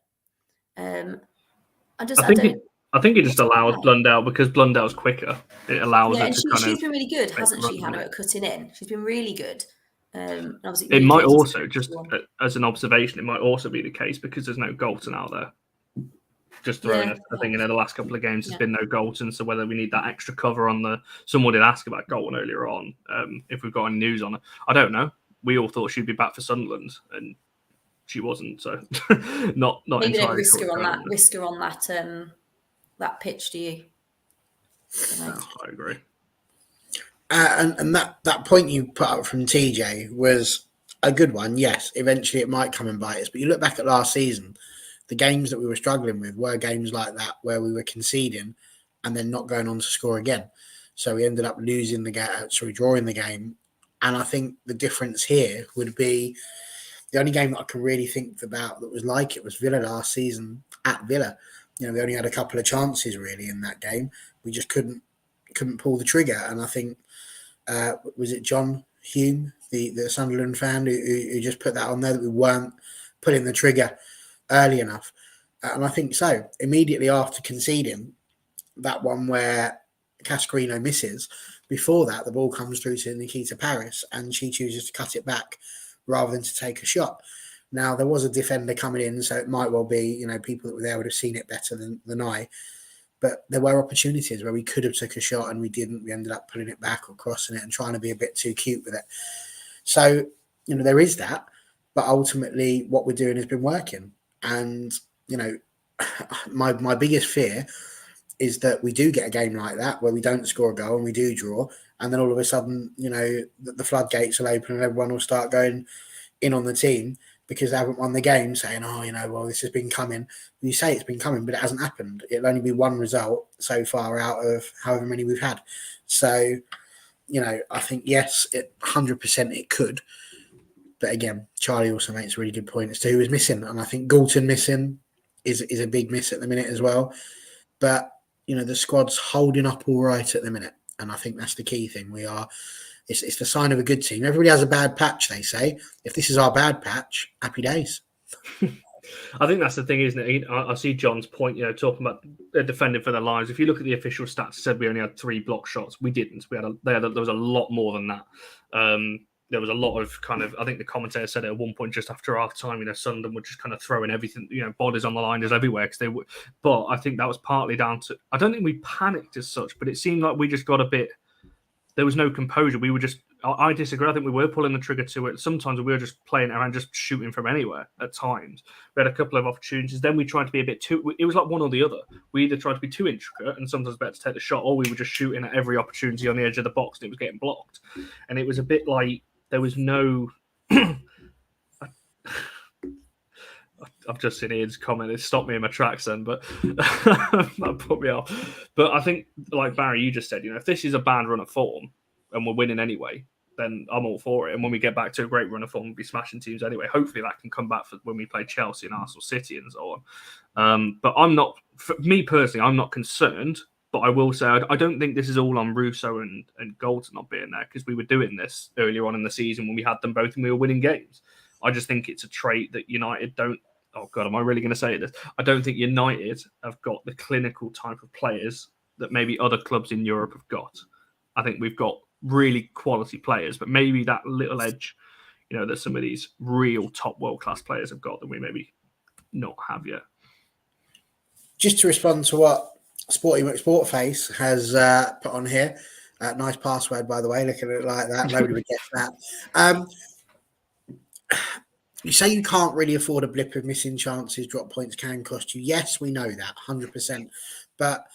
I think it just allows Blundell, because Blundell's quicker. It allows her to she's been really good, hasn't she, Hannah, at cutting in? She's been really good. Obviously, it might also, just as an observation, it might also be the case because there's no Galton out there. Just throwing a thing in there. The last couple of games there's been no Galton, so whether we need that extra cover on the. Someone did ask about Galton earlier on. If we've got any news on it, I don't know. We all thought she'd be back for Sunderland, and she wasn't. So not maybe entirely don't risk her on that pitch. Do you? I agree. And that point you put up from TJ was a good one. Yes, eventually it might come and bite us. But you look back at last season, the games that we were struggling with were games like that where we were conceding and then not going on to score again. So we ended up drawing the game. And I think the difference here would be the only game that I can really think about that was like it was Villa last season at Villa. You know, we only had a couple of chances really in that game. We just couldn't pull the trigger. And I think, was it John Hume, the Sunderland fan, who just put that on there, that we weren't pulling the trigger early enough. And I think so. Immediately after conceding that one where Cascarino misses, before that, the ball comes through to Nikita Parris and she chooses to cut it back rather than to take a shot. Now, there was a defender coming in, so it might well be, people that were there would have seen it better than I. But there were opportunities where we could have took a shot and we didn't. We ended up putting it back or crossing it and trying to be a bit too cute with it. So, there is that. But ultimately, what we're doing has been working. And, my biggest fear is that we do get a game like that where we don't score a goal and we do draw. And then all of a sudden, the floodgates will open and everyone will start going in on the team because they haven't won the game, saying, this has been coming. You say it's been coming, but it hasn't happened. It'll only be one result so far out of however many we've had. So, I think, yes, 100% it could. But again, Charlie also makes a really good point as to who is missing. And I think Galton missing is a big miss at the minute as well. But, the squad's holding up all right at the minute. And I think that's the key thing. It's the sign of a good team. Everybody has a bad patch, they say. If this is our bad patch, happy days. I think that's the thing, isn't it? I see John's point, talking about defending for their lives. If you look at the official stats, it said we only had 3 block shots. We didn't. There was a lot more than that. There was a lot of I think the commentator said it at one point just after half time, Sunderland were just kind of throwing everything, bodies on the line is everywhere. But I think that was partly down to, I don't think we panicked as such, but it seemed like we just got a bit, there was no composure. We were just, I disagree. I think we were pulling the trigger to it. Sometimes we were just playing around, just shooting from anywhere at times. We had a couple of opportunities. Then we tried to be a bit too, it was like one or the other. We either tried to be too intricate and sometimes better to take the shot, or we were just shooting at every opportunity on the edge of the box and it was getting blocked. And it was a bit like, there was no, I've just seen Ian's comment. It stopped me in my tracks then, but that put me off. But I think, like Barry, you just said, if this is a bad run of form and we're winning anyway, then I'm all for it. And when we get back to a great run of form, we'll be smashing teams anyway. Hopefully that can come back for when we play Chelsea and Arsenal City and so on. But I'm not, for me personally, I'm not concerned. But I will say, I don't think this is all on Russo and Goldson not being there, because we were doing this earlier on in the season when we had them both and we were winning games. I just think it's a trait that United don't. Oh God, am I really going to say this? I don't think United have got the clinical type of players that maybe other clubs in Europe have got. I think we've got really quality players, but maybe that little edge, that some of these real top world-class players have got that we maybe not have yet. Just to respond to what Sporty McSportface has put on here, nice password, by the way, looking at it like that, nobody would get that. You say you can't really afford a blip of missing chances, drop points can cost you. Yes, we know that, 100%. But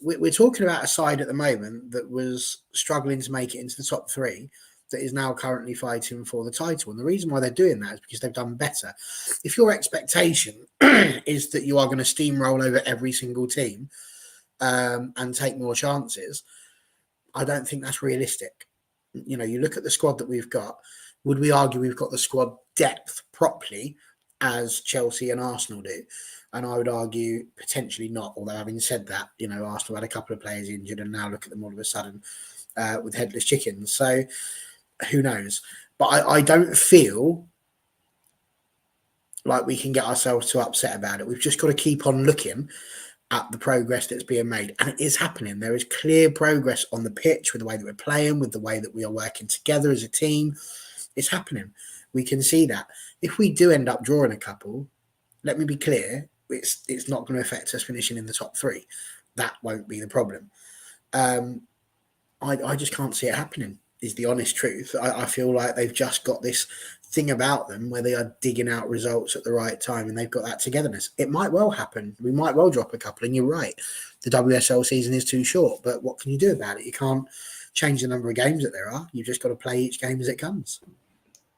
we're talking about a side at the moment that was struggling to make it into the top three, that is now currently fighting for the title. And the reason why they're doing that is because they've done better. If your expectation is that you are going to steamroll over every single team and take more chances, I don't think that's realistic. You look at the squad that we've got. Would we argue we've got the squad depth properly as Chelsea and Arsenal do? And I would argue potentially not, although having said that, Arsenal had a couple of players injured and now look at them all of a sudden with headless chickens. So who knows? But I don't feel like we can get ourselves too upset about it. We've just got to keep on looking at the progress that's being made. And it is happening. There is clear progress on the pitch with the way that we're playing, with the way that we are working together as a team. It's happening. We can see that. If we do end up drawing a couple, let me be clear, it's not going to affect us finishing in the top three. That won't be the problem. I just can't see it happening, is the honest truth. I feel like they've just got this thing about them where they are digging out results at the right time and they've got that togetherness. It might well happen. We might well drop a couple, and you're right. The WSL season is too short, but what can you do about it? You can't change the number of games that there are. You've just got to play each game as it comes.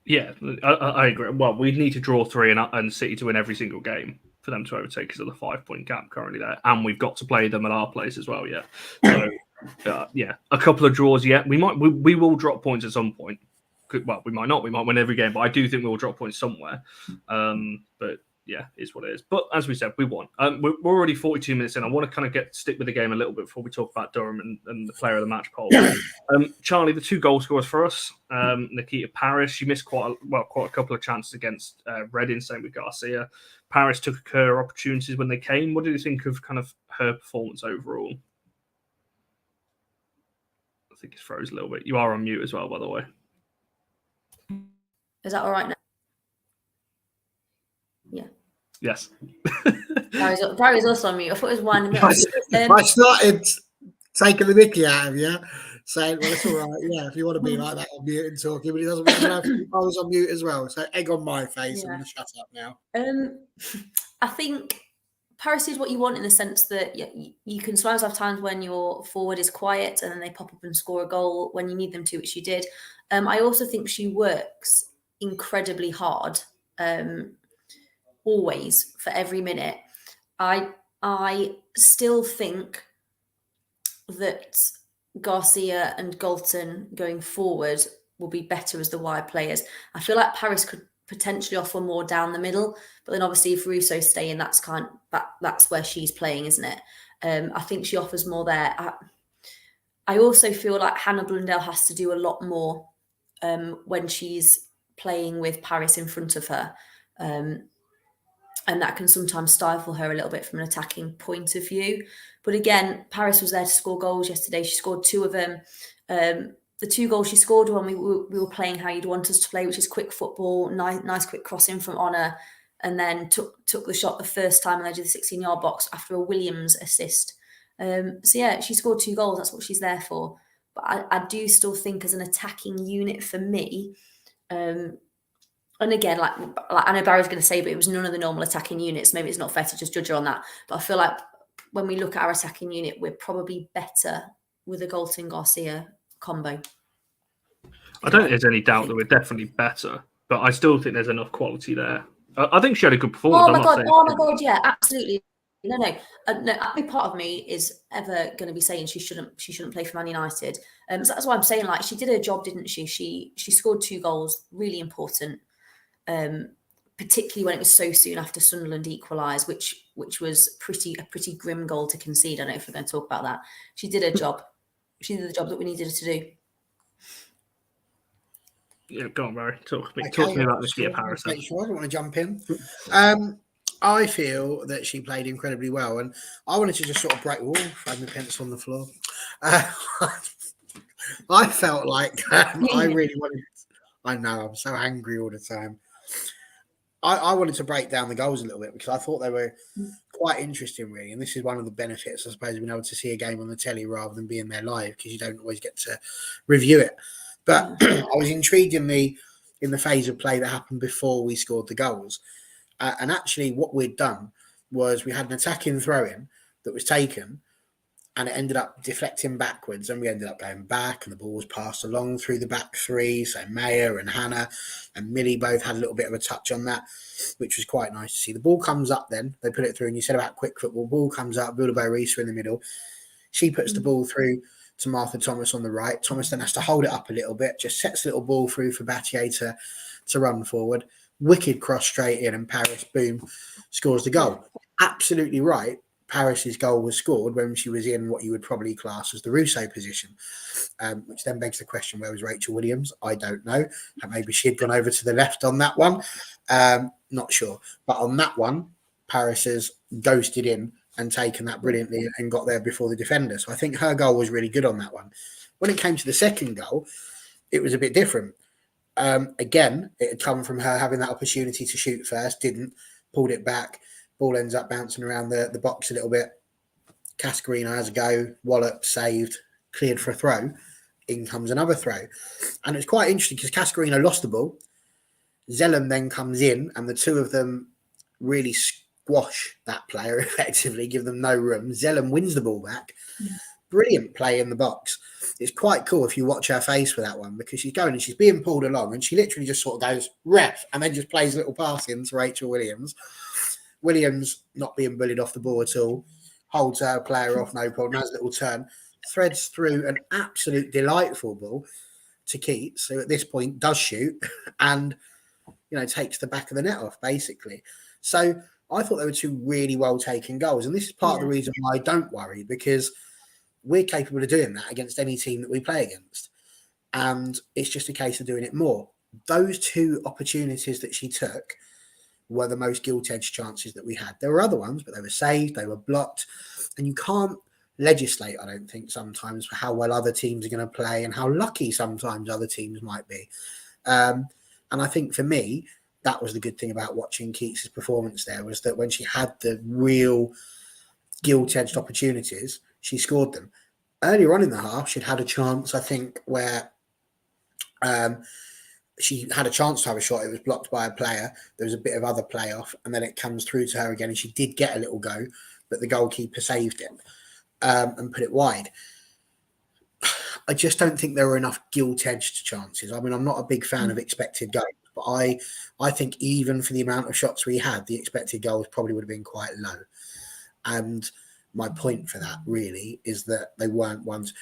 Yeah, I agree. Well, we'd need to draw 3 and City to win every single game for them to overtake because of the 5-point gap currently there. And we've got to play them at our place as well, yeah. So, yeah, a couple of draws, yeah. We will drop points at some point. Well, we might not. We might win every game, but I do think we'll drop points somewhere. But, yeah, is what it is. But as we said, we won. We're already 42 minutes in. I want to kind of stick with the game a little bit before we talk about Durham and the player of the match poll. Charlie, the 2 goal scorers for us, Nikita Parris, she missed quite a couple of chances against Reading, same with Garcia. Parris took her opportunities when they came. What did you think of kind of her performance overall? I think it's froze a little bit. You are on mute as well, by the way. Is that all right now? Yeah. Yes. Barry's also on mute. I thought it was one. I started taking the mickey out of you, saying, well, it's all right. Yeah, if you want to be like that on mute and talking, but he doesn't want to I was on mute as well. So egg on my face. Yeah. I'm going to shut up now. I think Parris is what you want in the sense that you can sometimes have times when your forward is quiet and then they pop up and score a goal when you need them to, which you did. I also think she works incredibly hard. Always, for every minute. I still think that Garcia and Galton going forward will be better as the wide players. I feel like Parris could potentially offer more down the middle, but then obviously if Russo's staying, that's where she's playing, isn't it? I think she offers more there. I also feel like Hannah Blundell has to do a lot more when she's playing with Parris in front of her. And that can sometimes stifle her a little bit from an attacking point of view. But again, Parris was there to score goals yesterday. She scored 2 of them. The 2 goals she scored when we were playing how you'd want us to play, which is quick football, nice quick crossing from Honor, and then took the shot the first time on the edge of the 16-yard box after a Williams assist. So yeah, she scored 2 goals. That's what she's there for. But I do still think as an attacking unit for me, and again, like I know Barry's going to say, but it was none of the normal attacking units. Maybe it's not fair to just judge her on that. But I feel like when we look at our attacking unit, we're probably better with a Galton Garcia combo. I don't think there's any doubt that we're definitely better, but I still think there's enough quality there I think she had a good performance. Oh my god! Saying Oh my god! Yeah, absolutely. No. No part of me is ever going to be saying she shouldn't play for Man United. So that's why I'm saying, like, she did her job, didn't she? She scored 2 goals, really important. Particularly when it was so soon after Sunderland equalised, which was a pretty grim goal to concede. I don't know if we're going to talk about that. She did her job. She did the job that we needed her to do. Yeah, go on, Barry. Talk to me about Nikita Parris. Make sure I don't want to jump in. I feel that she played incredibly well, and I wanted to just sort of break. Oh, throw my pencil on the floor. I felt like I really wanted. I know I'm so angry all the time. I wanted to break down the goals a little bit because I thought they were quite interesting, really. And this is one of the benefits, I suppose, of being able to see a game on the telly rather than being there live, because you don't always get to review it. But I was intrigued in the phase of play that happened before we scored the goals. And actually what we'd done was we had an attacking throw-in that was taken, and it ended up deflecting backwards, and we ended up going back, and the ball was passed along through the back three. So Maya and Hannah and Millie both had a little bit of a touch on that, which was quite nice to see. The ball comes up then, they put it through, and you said about quick football, ball comes up, Bilbao-Reisa in the middle. She puts the ball through to Martha Thomas on the right. Thomas then has to hold it up a little bit, just sets a little ball through for Battier to run forward. Wicked cross straight in, and Parris, boom, scores the goal. Absolutely right. Parris's goal was scored when she was in what you would probably class as the Russo position, which then begs the question, where was Rachel Williams? I don't know. Maybe she had gone over to the left on that one. Not sure. But on that one, Parris has ghosted in and taken that brilliantly and got there before the defender. So I think her goal was really good on that one. When it came to the second goal, it was a bit different. Again, it had come from her having that opportunity to shoot first, didn't, pulled it back. Ball ends up bouncing around the box a little bit. Cascarino has a go, wallop, saved, cleared for a throw. In comes another throw. And it's quite interesting because Cascarino lost the ball. Zellum then comes in, and the two of them really squash that player effectively, give them no room. Zellum wins the ball back. Brilliant play in the box. It's quite cool if you watch her face for that one, because she's going and she's being pulled along, and she literally just sort of goes, ref, and then just plays a little pass in to Rachel Williams. Williams, not being bullied off the ball at all, holds her player off, no problem, has a little turn, threads through an absolute delightful ball to Keats, who at this point does shoot and, takes the back of the net off, basically. So I thought they were 2 really well taken goals. And this is part of the reason why I don't worry, because we're capable of doing that against any team that we play against. And it's just a case of doing it more. Those 2 opportunities that she took were the most gilt-edged chances that we had. There were other ones, but they were saved, they were blocked. And you can't legislate, I don't think, sometimes for how well other teams are going to play and how lucky sometimes other teams might be. And I think for me, that was the good thing about watching Keats' performance there, was that when she had the real gilt-edged opportunities, she scored them. Earlier on in the half, she'd had a chance, I think, where she had a chance to have a shot. It was blocked by a player. There was a bit of other play off, and then it comes through to her again, and she did get a little go, but the goalkeeper saved it and put it wide. I just don't think there were enough gilt-edged chances. I mean, I'm not a big fan of expected goals, but I think even for the amount of shots we had, the expected goals probably would have been quite low. And my point for that really is that they weren't ones.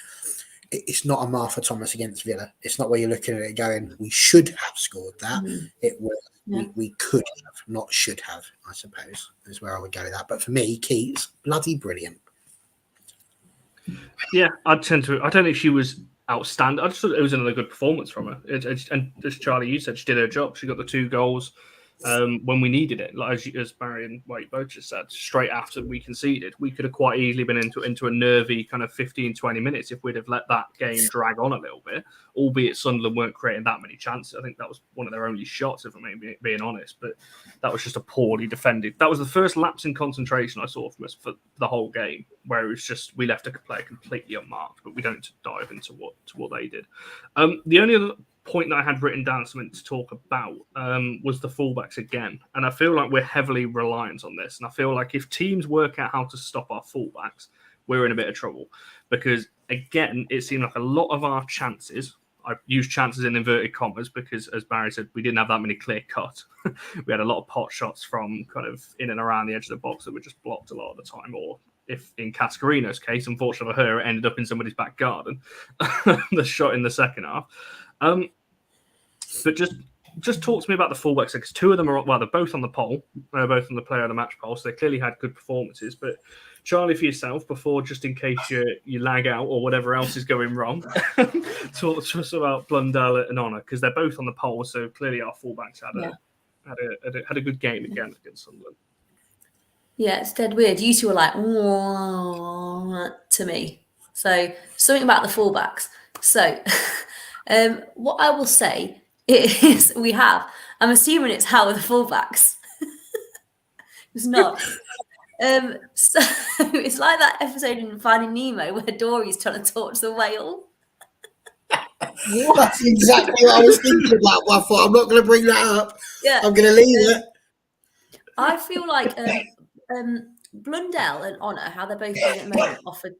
It's not a Martha Thomas against Villa. It's not where you're looking at it going, we should have scored that. It was we could have, not should have, I suppose, is where I would go with that. But for me, Keats, bloody brilliant. Yeah, I don't think she was outstanding. I just thought it was another good performance from her. And as Charlie, you said, she did her job. She got the 2 goals when we needed it. Like as Barry and White both just said, straight after we conceded, we could have quite easily been into a nervy kind of 15, 20 minutes if we'd have let that game drag on a little bit, albeit Sunderland weren't creating that many chances. I think that was one of their only shots, if I'm being honest, but that was just a poorly defended. That was the first lapse in concentration I saw from us for the whole game, where it was just we left a player completely unmarked, but we don't dive into what they did. The only other point that I had written down, something to talk about, was the fullbacks again. And I feel like we're heavily reliant on this. And I feel like if teams work out how to stop our fullbacks, we're in a bit of trouble. Because, again, it seemed like a lot of our chances I used chances in inverted commas because, as Barry said, we didn't have that many clear cut. We had a lot of pot shots from kind of in and around the edge of the box that were just blocked a lot of the time. Or if in Cascarino's case, unfortunately for her, it ended up in somebody's back garden. The shot in the second half. But just talk to me about the fullbacks, because two of them are, well, they're both on the poll, they're both on the player of the match poll, so they clearly had good performances. But Charlie, for yourself, before, just in case you lag out or whatever else is going wrong, talk to us about Blundell and Honor, because they're both on the poll, so clearly our fullbacks had a good game again against Sunderland. Yeah, it's dead weird. You two were like, "Wah," to me. So something about the fullbacks. So what I will say is I'm assuming it's how the fullbacks. It's not. So it's like that episode in Finding Nemo where Dory's trying to talk to the whale. That's exactly what I was thinking about. I thought, I'm not going to bring that up. Yeah, I'm going to leave it. I feel like Blundell and Honor, how they're both doing at the moment,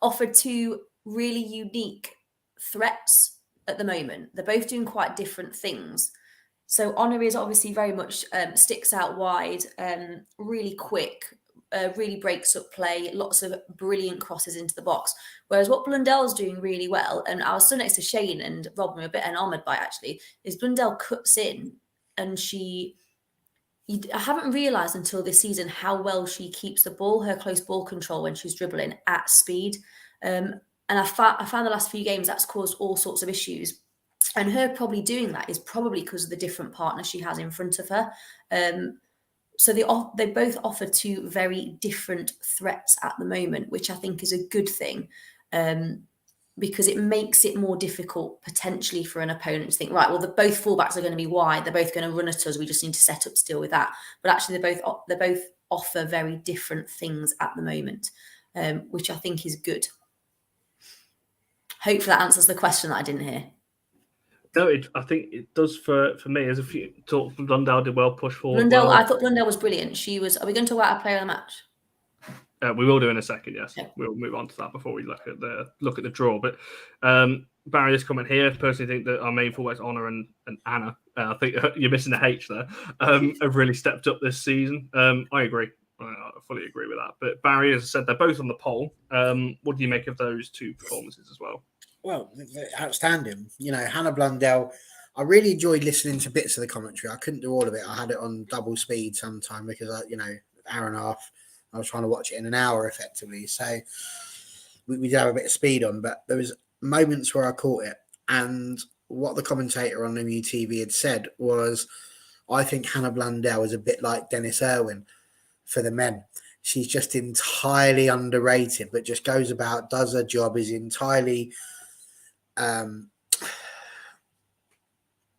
offered two really unique threats at the moment. They're both doing quite different things. So Honor is obviously very much sticks out wide, really quick, really breaks up play, lots of brilliant crosses into the box. Whereas what Blundell's doing really well, and I was stood next to Shane and Rob, I'm a bit enamored by actually, is Blundell cuts in and I haven't realised until this season how well she keeps the ball, her close ball control when she's dribbling at speed. And I found the last few games that's caused all sorts of issues. And her probably doing that is probably because of the different partners she has in front of her. So they both offer two very different threats at the moment, which I think is a good thing, because it makes it more difficult potentially for an opponent to think, right, well, both fullbacks are going to be wide. They're both going to run at us. We just need to set up still with that. But actually, they both offer very different things at the moment, which I think is good. Hopefully that answers the question that I didn't hear. No, I think it does for me. As a few talk, Blundell did well, push forward. Blundell, well. I thought Blundell was brilliant. Are we going to talk about our player of the match? We will do in a second. Yes, yeah. We'll move on to that before we look at the draw. But Barry, this comment here. Personally, think that our main fullbacks, Honor and Anna, I think you're missing the H there, have really stepped up this season. I agree. I fully agree with that. But Barry, as I said, they're both on the poll. What do you make of those two performances as well? Well, outstanding. You know, Hannah Blundell, I really enjoyed listening to bits of the commentary. I couldn't do all of it. I had it on double speed sometime because, hour and a half, I was trying to watch it in an hour effectively. So we did have a bit of speed on, but there was moments where I caught it. And what the commentator on MUTV had said was, I think Hannah Blundell is a bit like Dennis Irwin for the men. She's just entirely underrated, but just goes about, does her job, is entirely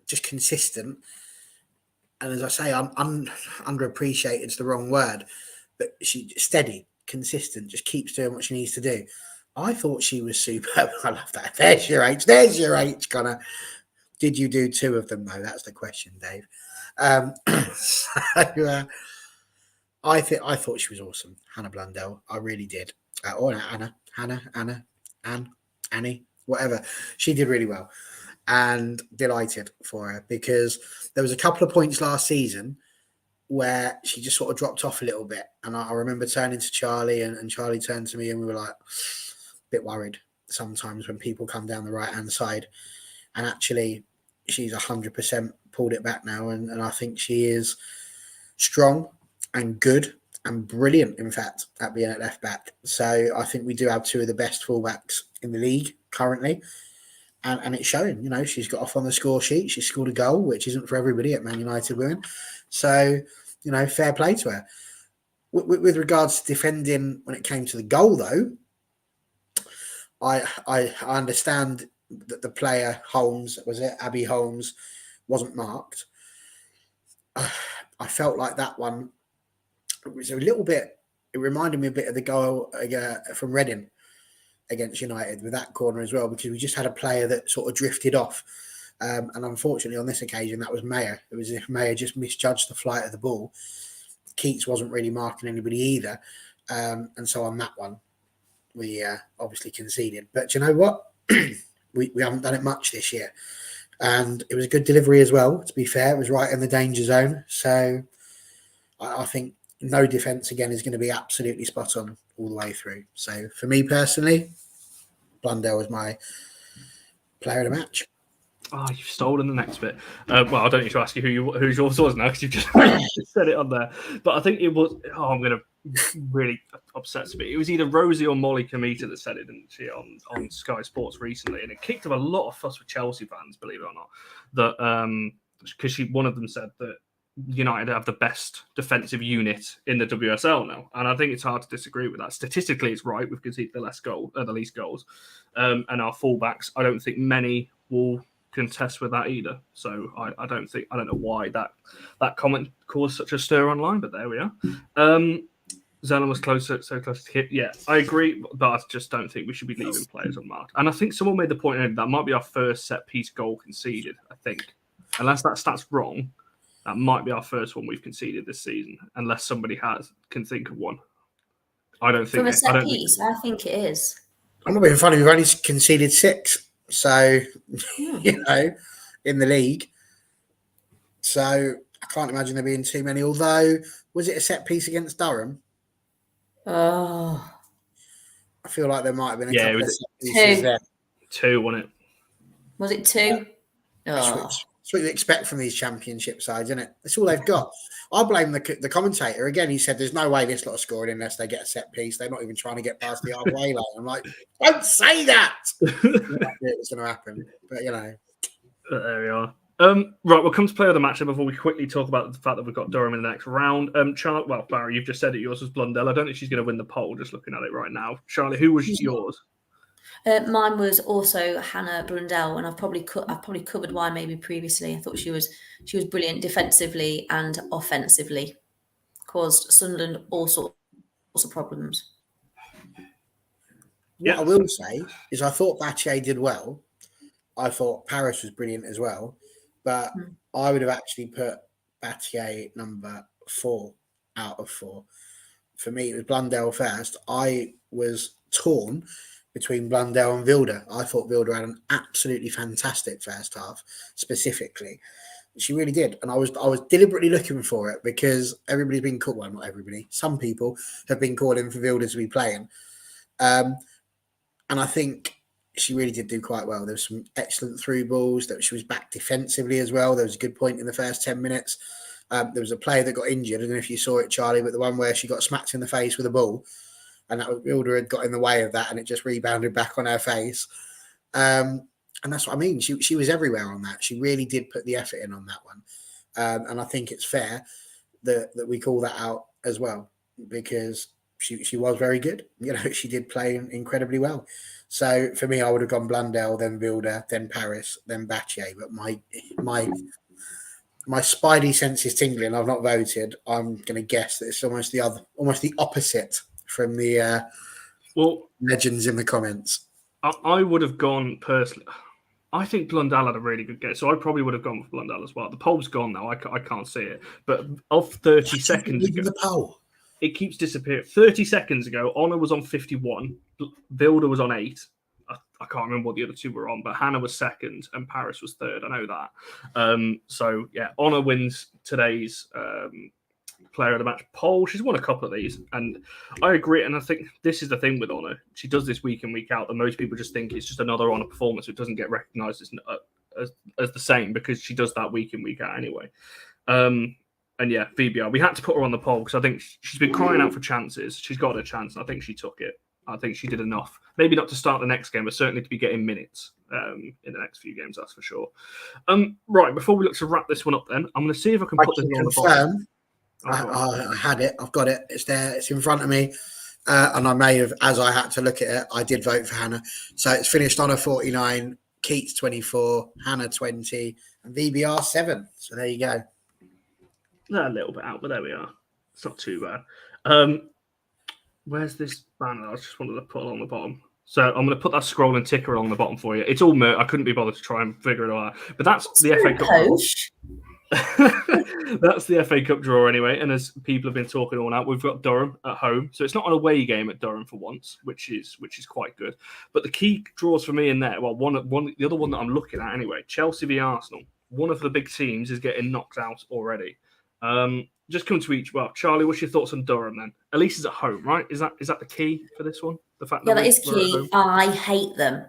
just consistent. And as I say, I'm underappreciated. It's the wrong word, but she's steady, consistent, just keeps doing what she needs to do. I thought she was superb. I love that. There's your H, Connor. Did you do two of them though? That's the question, Dave. I thought she was awesome, Hannah Blundell. I really did. Annie, whatever. She did really well, and delighted for her, because there was a couple of points last season where she just sort of dropped off a little bit. And I remember turning to Charlie, and Charlie turned to me, and we were like a bit worried sometimes when people come down the right-hand side. And actually, she's 100% pulled it back now. And I think she is strong and good and brilliant, in fact, at being at left back. So I think we do have two of the best fullbacks in the league currently. And it's showing, she's got off on the score sheet. She scored a goal, which isn't for everybody at Man United Women. So, fair play to her. With regards to defending, when it came to the goal, though, I understand that the player, Holmes, Abby Holmes, wasn't marked. I felt like that one, it was a little bit, it reminded me a bit of the goal from Reading against United with that corner as well, because we just had a player that sort of drifted off. And unfortunately on this occasion, that was Mayer. It was as if Mayer just misjudged the flight of the ball. Keats wasn't really marking anybody either. And so on that one, we obviously conceded. But you know what? we haven't done it much this year. And it was a good delivery as well, to be fair. It was right in the danger zone. So I think no defence again is going to be absolutely spot on all the way through. So for me personally, Blundell was my player of the match. Oh, you've stolen the next bit. Well, I don't need to ask you who's yours was now because you've just said it on there. But I think it was. Oh, I'm going to really upset me. It was either Rosie or Molly Kamita that said it, didn't she, on Sky Sports recently, and it kicked up a lot of fuss with Chelsea fans, believe it or not. That because one of them said that United have the best defensive unit in the WSL now, and I think it's hard to disagree with that. Statistically, it's right. We've conceded the least goals, and our fullbacks. I don't think many will contest with that either. So I don't know why that comment caused such a stir online, but there we are. Zelen was so close to hit. Yeah, I agree, but I just don't think we should be leaving players unmarked. And I think someone made the point that might be our first set piece goal conceded. I think, unless that stat's wrong, that might be our first one we've conceded this season. Unless somebody can think of one. I don't think from a set piece. I think it is. I'm not being funny. We've only conceded 6. So, you know, in the league. So I can't imagine there being too many. Although, was it a set piece against Durham? Oh. I feel like there might have been a couple of set pieces there. 2, wasn't it? Was it 2? That's what you expect from these championship sides, isn't it? That's all they've got. I blame the commentator. Again, he said there's no way this lot are scoring unless they get a set piece. They're not even trying to get past the halfway line. I'm like, don't say that! It's going to happen. But, you know. There we are. Right, we'll come to play of the match before we quickly talk about the fact that we've got Durham in the next round. Barry, you've just said it. Yours was Blundell. I don't think she's going to win the poll, just looking at it right now. Charlie, who was yours? Mine was also Hannah Blundell, and I've probably covered why maybe previously. I thought she was brilliant defensively and offensively. Caused Sunderland all sorts of problems. What I will say is I thought Battier did well. I thought Parris was brilliant as well. But I would have actually put Battier number 4 out of 4. For me, it was Blundell first. I was torn between Blundell and Vilda. I thought Vilda had an absolutely fantastic first half, specifically. She really did. And I was deliberately looking for it because everybody's been called, well, not everybody, some people have been calling for Vilda to be playing. And I think she really did do quite well. There was some excellent through balls. That she was back defensively as well. There was a good point in the first 10 minutes. There was a player that got injured. I don't know if you saw it, Charlie, but the one where she got smacked in the face with a ball. And that was Vilda had got in the way of that, and it just rebounded back on her face. And that's what I mean. She was everywhere on that. She really did put the effort in on that one. And I think it's fair that we call that out as well, because she was very good. You know, she did play incredibly well. So for me, I would have gone Blundell, then Vilda, then Parris, then Battier. But my spidey sense is tingling. I've not voted. I'm going to guess that it's almost the opposite from the legends in the comments. I would have gone personally. I think Blundell had a really good game, so I probably would have gone with Blundell as well. The poll's gone now. I can't see it. But of 30 seconds ago, the poll. It keeps disappearing. 30 seconds ago, Honor was on 51. Vilda was on 8. I can't remember what the other two were on, but Hannah was second and Parris was third. I know that. So, yeah, Honor wins today's player of the match poll. She's won a couple of these, and I agree. And I think this is the thing with Honor. She does this week in, week out, and most people just think it's just another Honor performance. It doesn't get recognised as the same because she does that week in, week out anyway. And yeah, VBR. We had to put her on the poll because I think she's been crying out for chances. She's got a chance, and I think she took it. I think she did enough. Maybe not to start the next game, but certainly to be getting minutes in the next few games, that's for sure. Right, before we look to wrap this one up then, I'm going to see if I can put this on the bottom. I had it. I've got it. It's there. It's in front of me. And I may have, as I had to look at it, I did vote for Hannah. So it's finished on a 49, Keats 24, Hannah 20, and VBR 7. So there you go. They're a little bit out, but there we are. It's not too bad. Where's this banner? I just wanted to put along the bottom. So I'm going to put that scrolling ticker along the bottom for you. It's all I couldn't be bothered to try and figure it all out. But that's the FA Cup. That's the FA Cup draw anyway. And as people have been talking all out, we've got Durham at home, so it's not an away game at Durham for once, which is quite good. But the key draws for me in there, well, the other one that I'm looking at anyway, Chelsea v Arsenal. One of the big teams is getting knocked out already. Just come to each. Well, Charlie, what's your thoughts on Durham then? At least it's at home, right? Is that the key for this one? The fact Yeah, that that is we're at key. home? I hate them.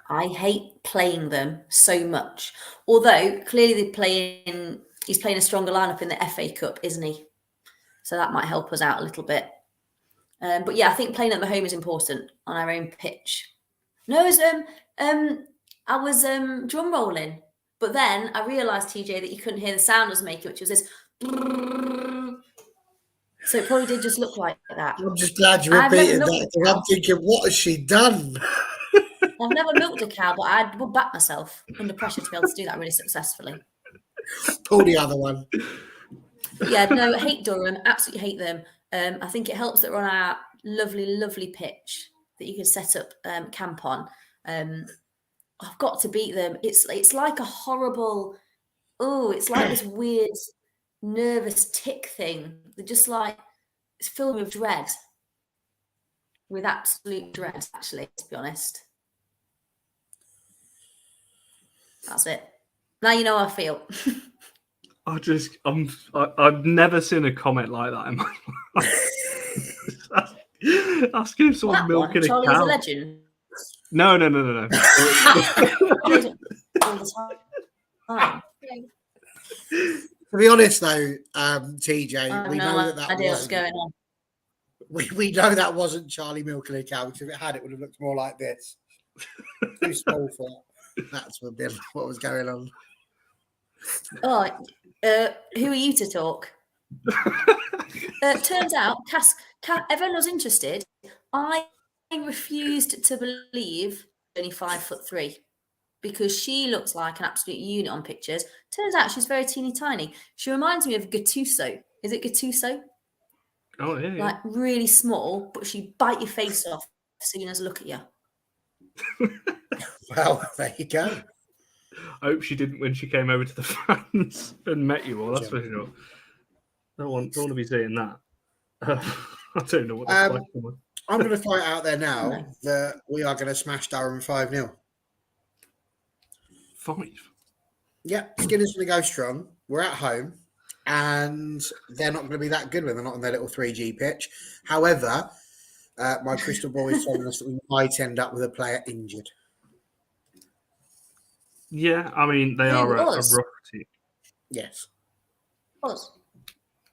I hate playing them so much. Although clearly he's playing a stronger lineup in the FA Cup, isn't he? So that might help us out a little bit. But yeah, I think playing at the home is important on our own pitch. No, I was drum rolling, but then I realised, TJ, that you couldn't hear the sound I was making, which was this. So it probably did just look like that. I'm just glad you repeated that. I'm thinking, what has she done? I've never milked a cow, but I would back myself under pressure to be able to do that really successfully. Pull the other one. But yeah, no, I hate Durham. Absolutely hate them. I think it helps that we're on our lovely, lovely pitch that you can set up camp on. I've got to beat them. It's like a horrible. It's like this weird, nervous tick thing. They're just like it's filled with dread, with absolute dread. Actually, to be honest. That's it. Now you know how I feel. I've never seen a comment like that in my life. Asking if someone's milking a cow. Charlie is a legend. No. All the time. To be honest, though, TJ, we know that idea what's going on. We know that wasn't Charlie milking a cow. Because if it had, it would have looked more like this. Too small for that. That's what was going on. Oh, who are you to talk? Turns out, everyone was interested. I refused to believe only 5'3" because she looks like an absolute unit on pictures. Turns out she's very teeny tiny. She reminds me of Gattuso. Is it Gattuso? Oh yeah. Like really small, but she bite your face off as soon as I look at you. Well, there you go. I hope she didn't when she came over to the fans and met you all. That's for sure. Don't want to be saying that. I don't know what that's like. I'm going to throw it out there now that we are going to smash Durham 5-0. 5? Yeah, Skinner's going to go strong. We're at home, and they're not going to be that good when they're not on their little 3G pitch. However, my crystal ball is telling us that we might end up with a player injured. Yeah, I mean, they are a rough team. Yes. Us.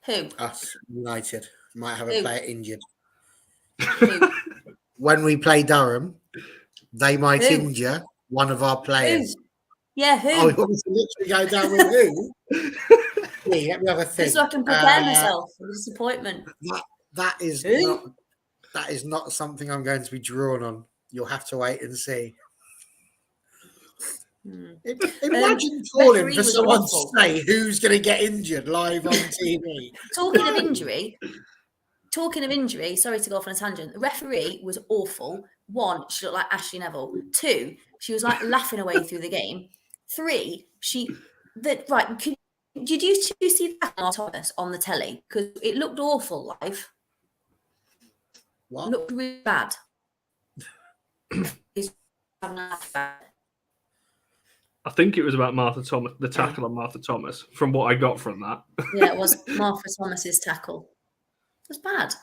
Who? Us, United, might have a player injured. Who? When we play Durham, they might injure one of our players. Who? Yeah, who? Oh, you want me to literally go down with who? Yeah, let me have a think. Just so I can prepare myself for the disappointment. That is not something I'm going to be drawn on. You'll have to wait and see. Imagine calling for someone to say who's going to get injured live on TV. Talking of injury, sorry to go off on a tangent. The referee was awful. 1, she looked like Ashley Neville. 2, she was like laughing away through the game. 3, did you see that Thomas on the telly? Because it looked awful live. What? It looked really bad. I think it was about Martha Thomas, the tackle on Martha Thomas, from what I got from that. Yeah, it was Martha Thomas's tackle. It was bad.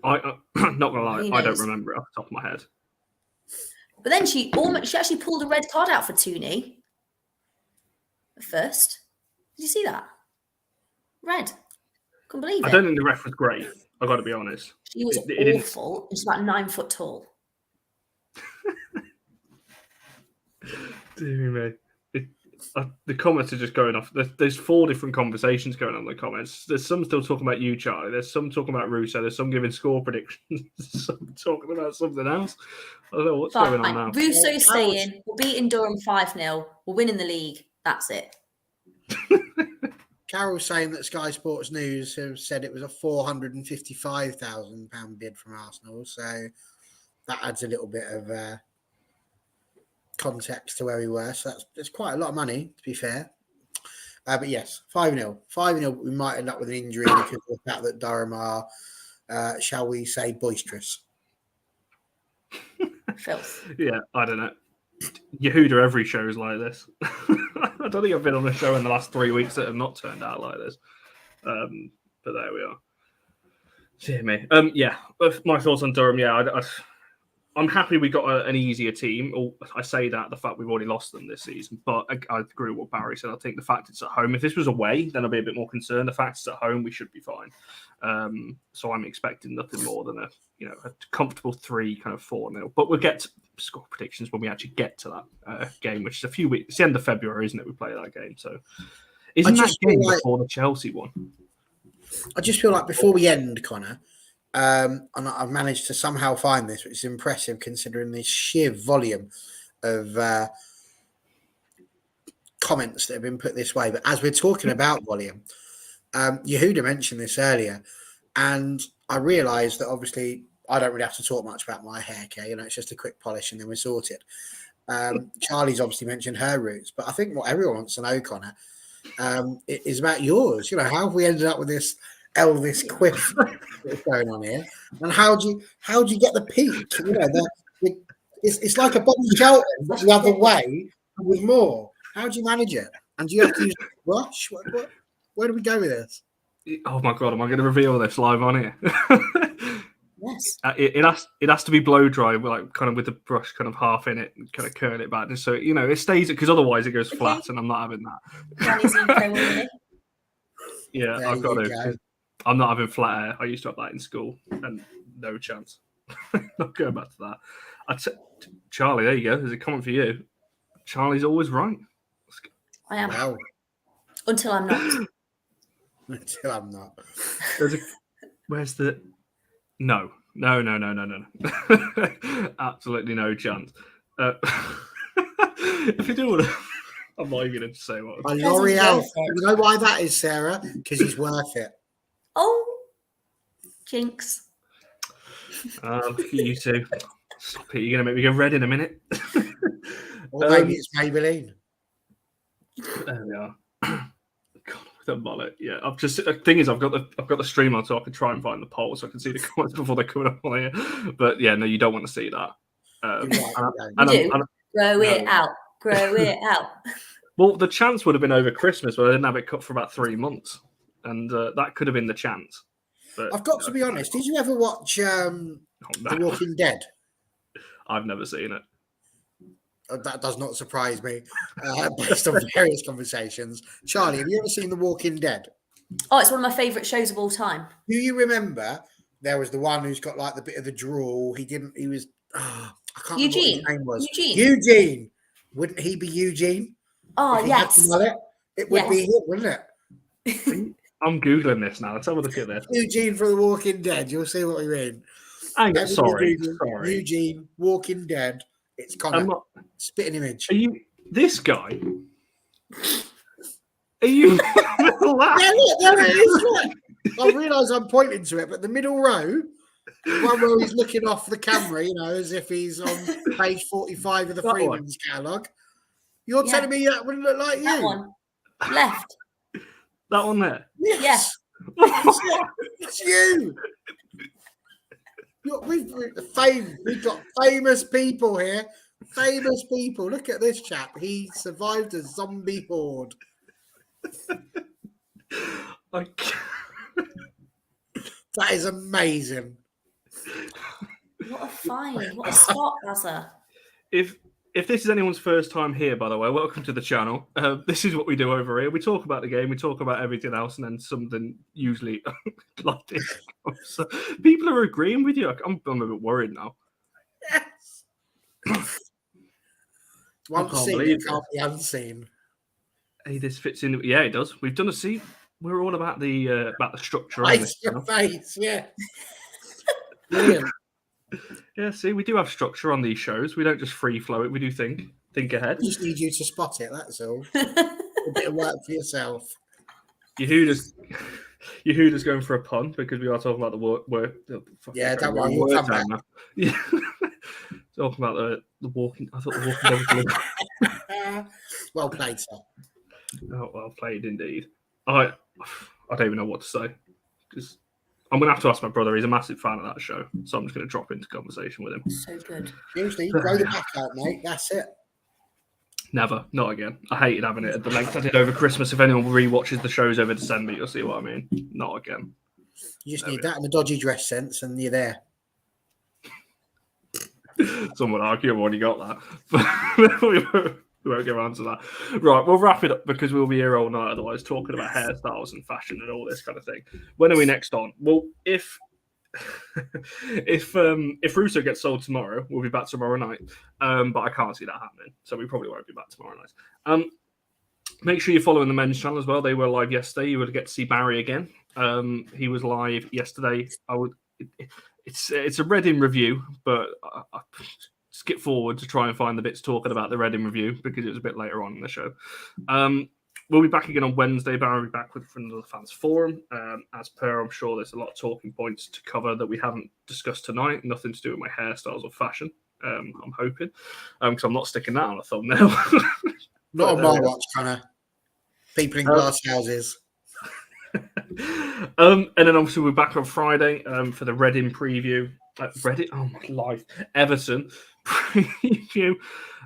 I'm not gonna lie, I don't remember it off the top of my head. But then she actually pulled a red card out for Tooney. At first. Did you see that? Red. Couldn't believe it. I don't think the ref was great. I've got to be honest. She was awful. She's about 9 foot tall. Dear me. The comments are just going off. There's 4 different conversations going on in the comments. There's some still talking about you, Charlie. There's some talking about Russo. There's some giving score predictions. Some talking about something else. I don't know what's going on now. Russo's saying, we're beating Durham 5-0. We're winning the league. That's it. Carol's saying that Sky Sports News have said it was a £455,000 bid from Arsenal. So that adds a little bit of context to where we were. So that's quite a lot of money, to be fair. But yes, 5-0. 5-0, we might end up with an injury because of the fact that Durham are, shall we say, boisterous. Filth. Yeah, I don't know. Yehuda every show is like this. I don't think I've been on a show in the last 3 weeks that have not turned out like this. But there we are. Dear me. Yeah, my thoughts on Durham. Yeah, I'm happy we got an easier team. I say that the fact we've already lost them this season, but I agree with what Barry said. I think the fact it's at home. If this was away, then I'd be a bit more concerned. The fact it's at home, we should be fine. So I'm expecting nothing more than a comfortable 4-0. But we'll get to score predictions when we actually get to that game, which is a few weeks. It's the end of February, isn't it? We play that game. So isn't that game before the Chelsea one? I just feel like before we end, Connor, and I've managed to somehow find this, which is impressive considering the sheer volume of comments that have been put this way. But as we're talking about volume, Yehuda mentioned this earlier, and I realised that obviously I don't really have to talk much about my hair care. It's just a quick polish and then we're sorted. Charlie's obviously mentioned her roots, but I think what everyone wants to know, Connor, is about yours. How have we ended up with this Elvis quiff that's going on here? And how do you get the peak? It's like a Bobby Shelton, but the other way with more. How do you manage it? And do you have to use a brush? Where do we go with this? Oh my god, am I going to reveal this live on here? Yes. It has to be blow dry, with the brush half in it and curl it back, just so it stays, because otherwise it goes flat, and I'm not having that. Yeah, I've got to. I'm not having flat hair. I used to have that in school, and no chance. Not going back to that. Charlie, there you go. There's a comment for you. Charlie's always right. I am. Wow. Until I'm not. Until I'm not. Where's the... No. Absolutely no chance. If you do want to... I'm not even going to say what... L'Oreal. You know why that is, Sarah? Because he's worth it. Oh, jinx. Look at you two. Stop it. You're going to make me go red in a minute. Or maybe it's Maybelline. There we are. God, with a mullet. Yeah, the thing is, I've got the stream on, so I can try and find the poll, so I can see the comments before they're coming up on here. But yeah, no, you don't want to see that. Grow it out. Grow it out. Well, the chance would have been over Christmas, but I didn't have it cut for about 3 months, and that could have been the chance. But I've got to be honest. Did you ever watch The Walking Dead? I've never seen it. That does not surprise me, based on various conversations. Charlie, have you ever seen The Walking Dead? Oh, it's one of my favourite shows of all time. Do you remember there was the one who's got like the bit of the drawl? I can't remember what his name was. Eugene. Wouldn't he be Eugene? Oh, yes. It would be him, wouldn't it? I'm Googling this now. Let's have a look at this. Eugene from The Walking Dead. You'll see what we mean. Sorry. Eugene, Walking Dead. It's Connor. Spitting image. Are you this guy? Are you? Yeah, look, there it is. Look. I realise I'm pointing to it, but the middle row, one where he's looking off the camera, as if he's on page 45 of the Freeman's catalogue. You're telling me that wouldn't look like you? That one. Left. That one there? Yes. It's you. We've got famous people here. Famous people. Look at this chap. He survived a zombie horde. That is amazing. What a find. What a spot, Bazza. If this is anyone's first time here, by the way, welcome to the channel. This is what we do over here. We talk about the game, we talk about everything else, and then something usually like this. So people are agreeing with you. I'm a bit worried now. Yes. Once seen, it can't be unseen. Hey, this fits in. Yeah, it does. We've done a scene. We're all about the structure. Face your face, yeah. Brilliant. Yeah, see, we do have structure on these shows. We don't just free flow it. We do think ahead. I just need you to spot it. That's all. A bit of work for yourself. Yehuda's going for a pun because we are talking about the word. Yeah, don't worry. You'll come back. Yeah. Talking about the walking. I thought the walking dead was Well played, sir. Oh, well played indeed. I don't even know what to say. Because I'm going to have to ask my brother. He's a massive fan of that show. So I'm just going to drop into conversation with him. So good. Seriously, grow the back out, mate. That's it. Never. Not again. I hated having it at the length I did over Christmas. If anyone rewatches the shows over December, you'll see what I mean. Not again. You just need that and a dodgy dress sense, and you're there. Some would argue I've already got that. We won't get around to that. Right, we'll wrap it up because we'll be here all night otherwise, talking about hairstyles and fashion and all this kind of thing. When are we next on? Well, if Russo gets sold tomorrow, we'll be back tomorrow night. But I can't see that happening, so we probably won't be back tomorrow night. Make sure you're following the men's channel as well. They were live yesterday. You would get to see Barry again. He was live yesterday. It's a Reading review, but I skip forward to try and find the bits talking about the Reading review because it was a bit later on in the show. We'll be back again on Wednesday. Barry will be back with another fans forum. As per, I'm sure there's a lot of talking points to cover that we haven't discussed tonight. Nothing to do with my hairstyles or fashion. I'm hoping, because I'm not sticking that on a thumbnail. Not on my watch, Connor. People in glass houses. And then obviously we're back on Friday for the Reading preview. Reading, oh my life, Everton preview.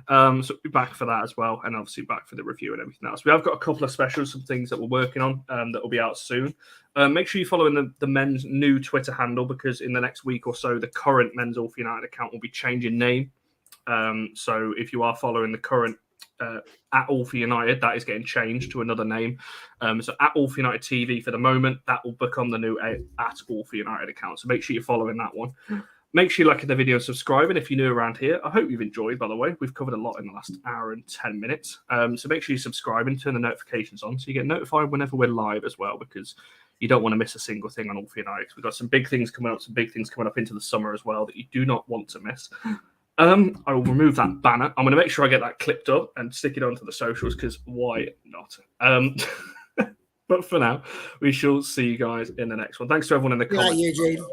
So we'll be back for that as well, and obviously back for the review and everything else. We have got a couple of specials, some things that we're working on that will be out soon. Make sure you're following the men's new Twitter handle because in the next week or so, the current men's All for United account will be changing name. So if you are following the current at All for United, that is getting changed to another name. So at All for United TV for the moment, that will become the new at All for United account. So make sure you're following that one. Make sure you're liking the video and subscribing if you're new around here. I hope you've enjoyed, by the way. We've covered a lot in the last hour and 10 minutes. So make sure you subscribe and turn the notifications on so you get notified whenever we're live as well, because you don't want to miss a single thing on All for United. We've got some big things coming up into the summer as well that you do not want to miss. I will remove that banner. I'm going to make sure I get that clipped up and stick it onto the socials because why not? But for now, we shall see you guys in the next one. Thanks to everyone in the comments. Yeah, Eugene.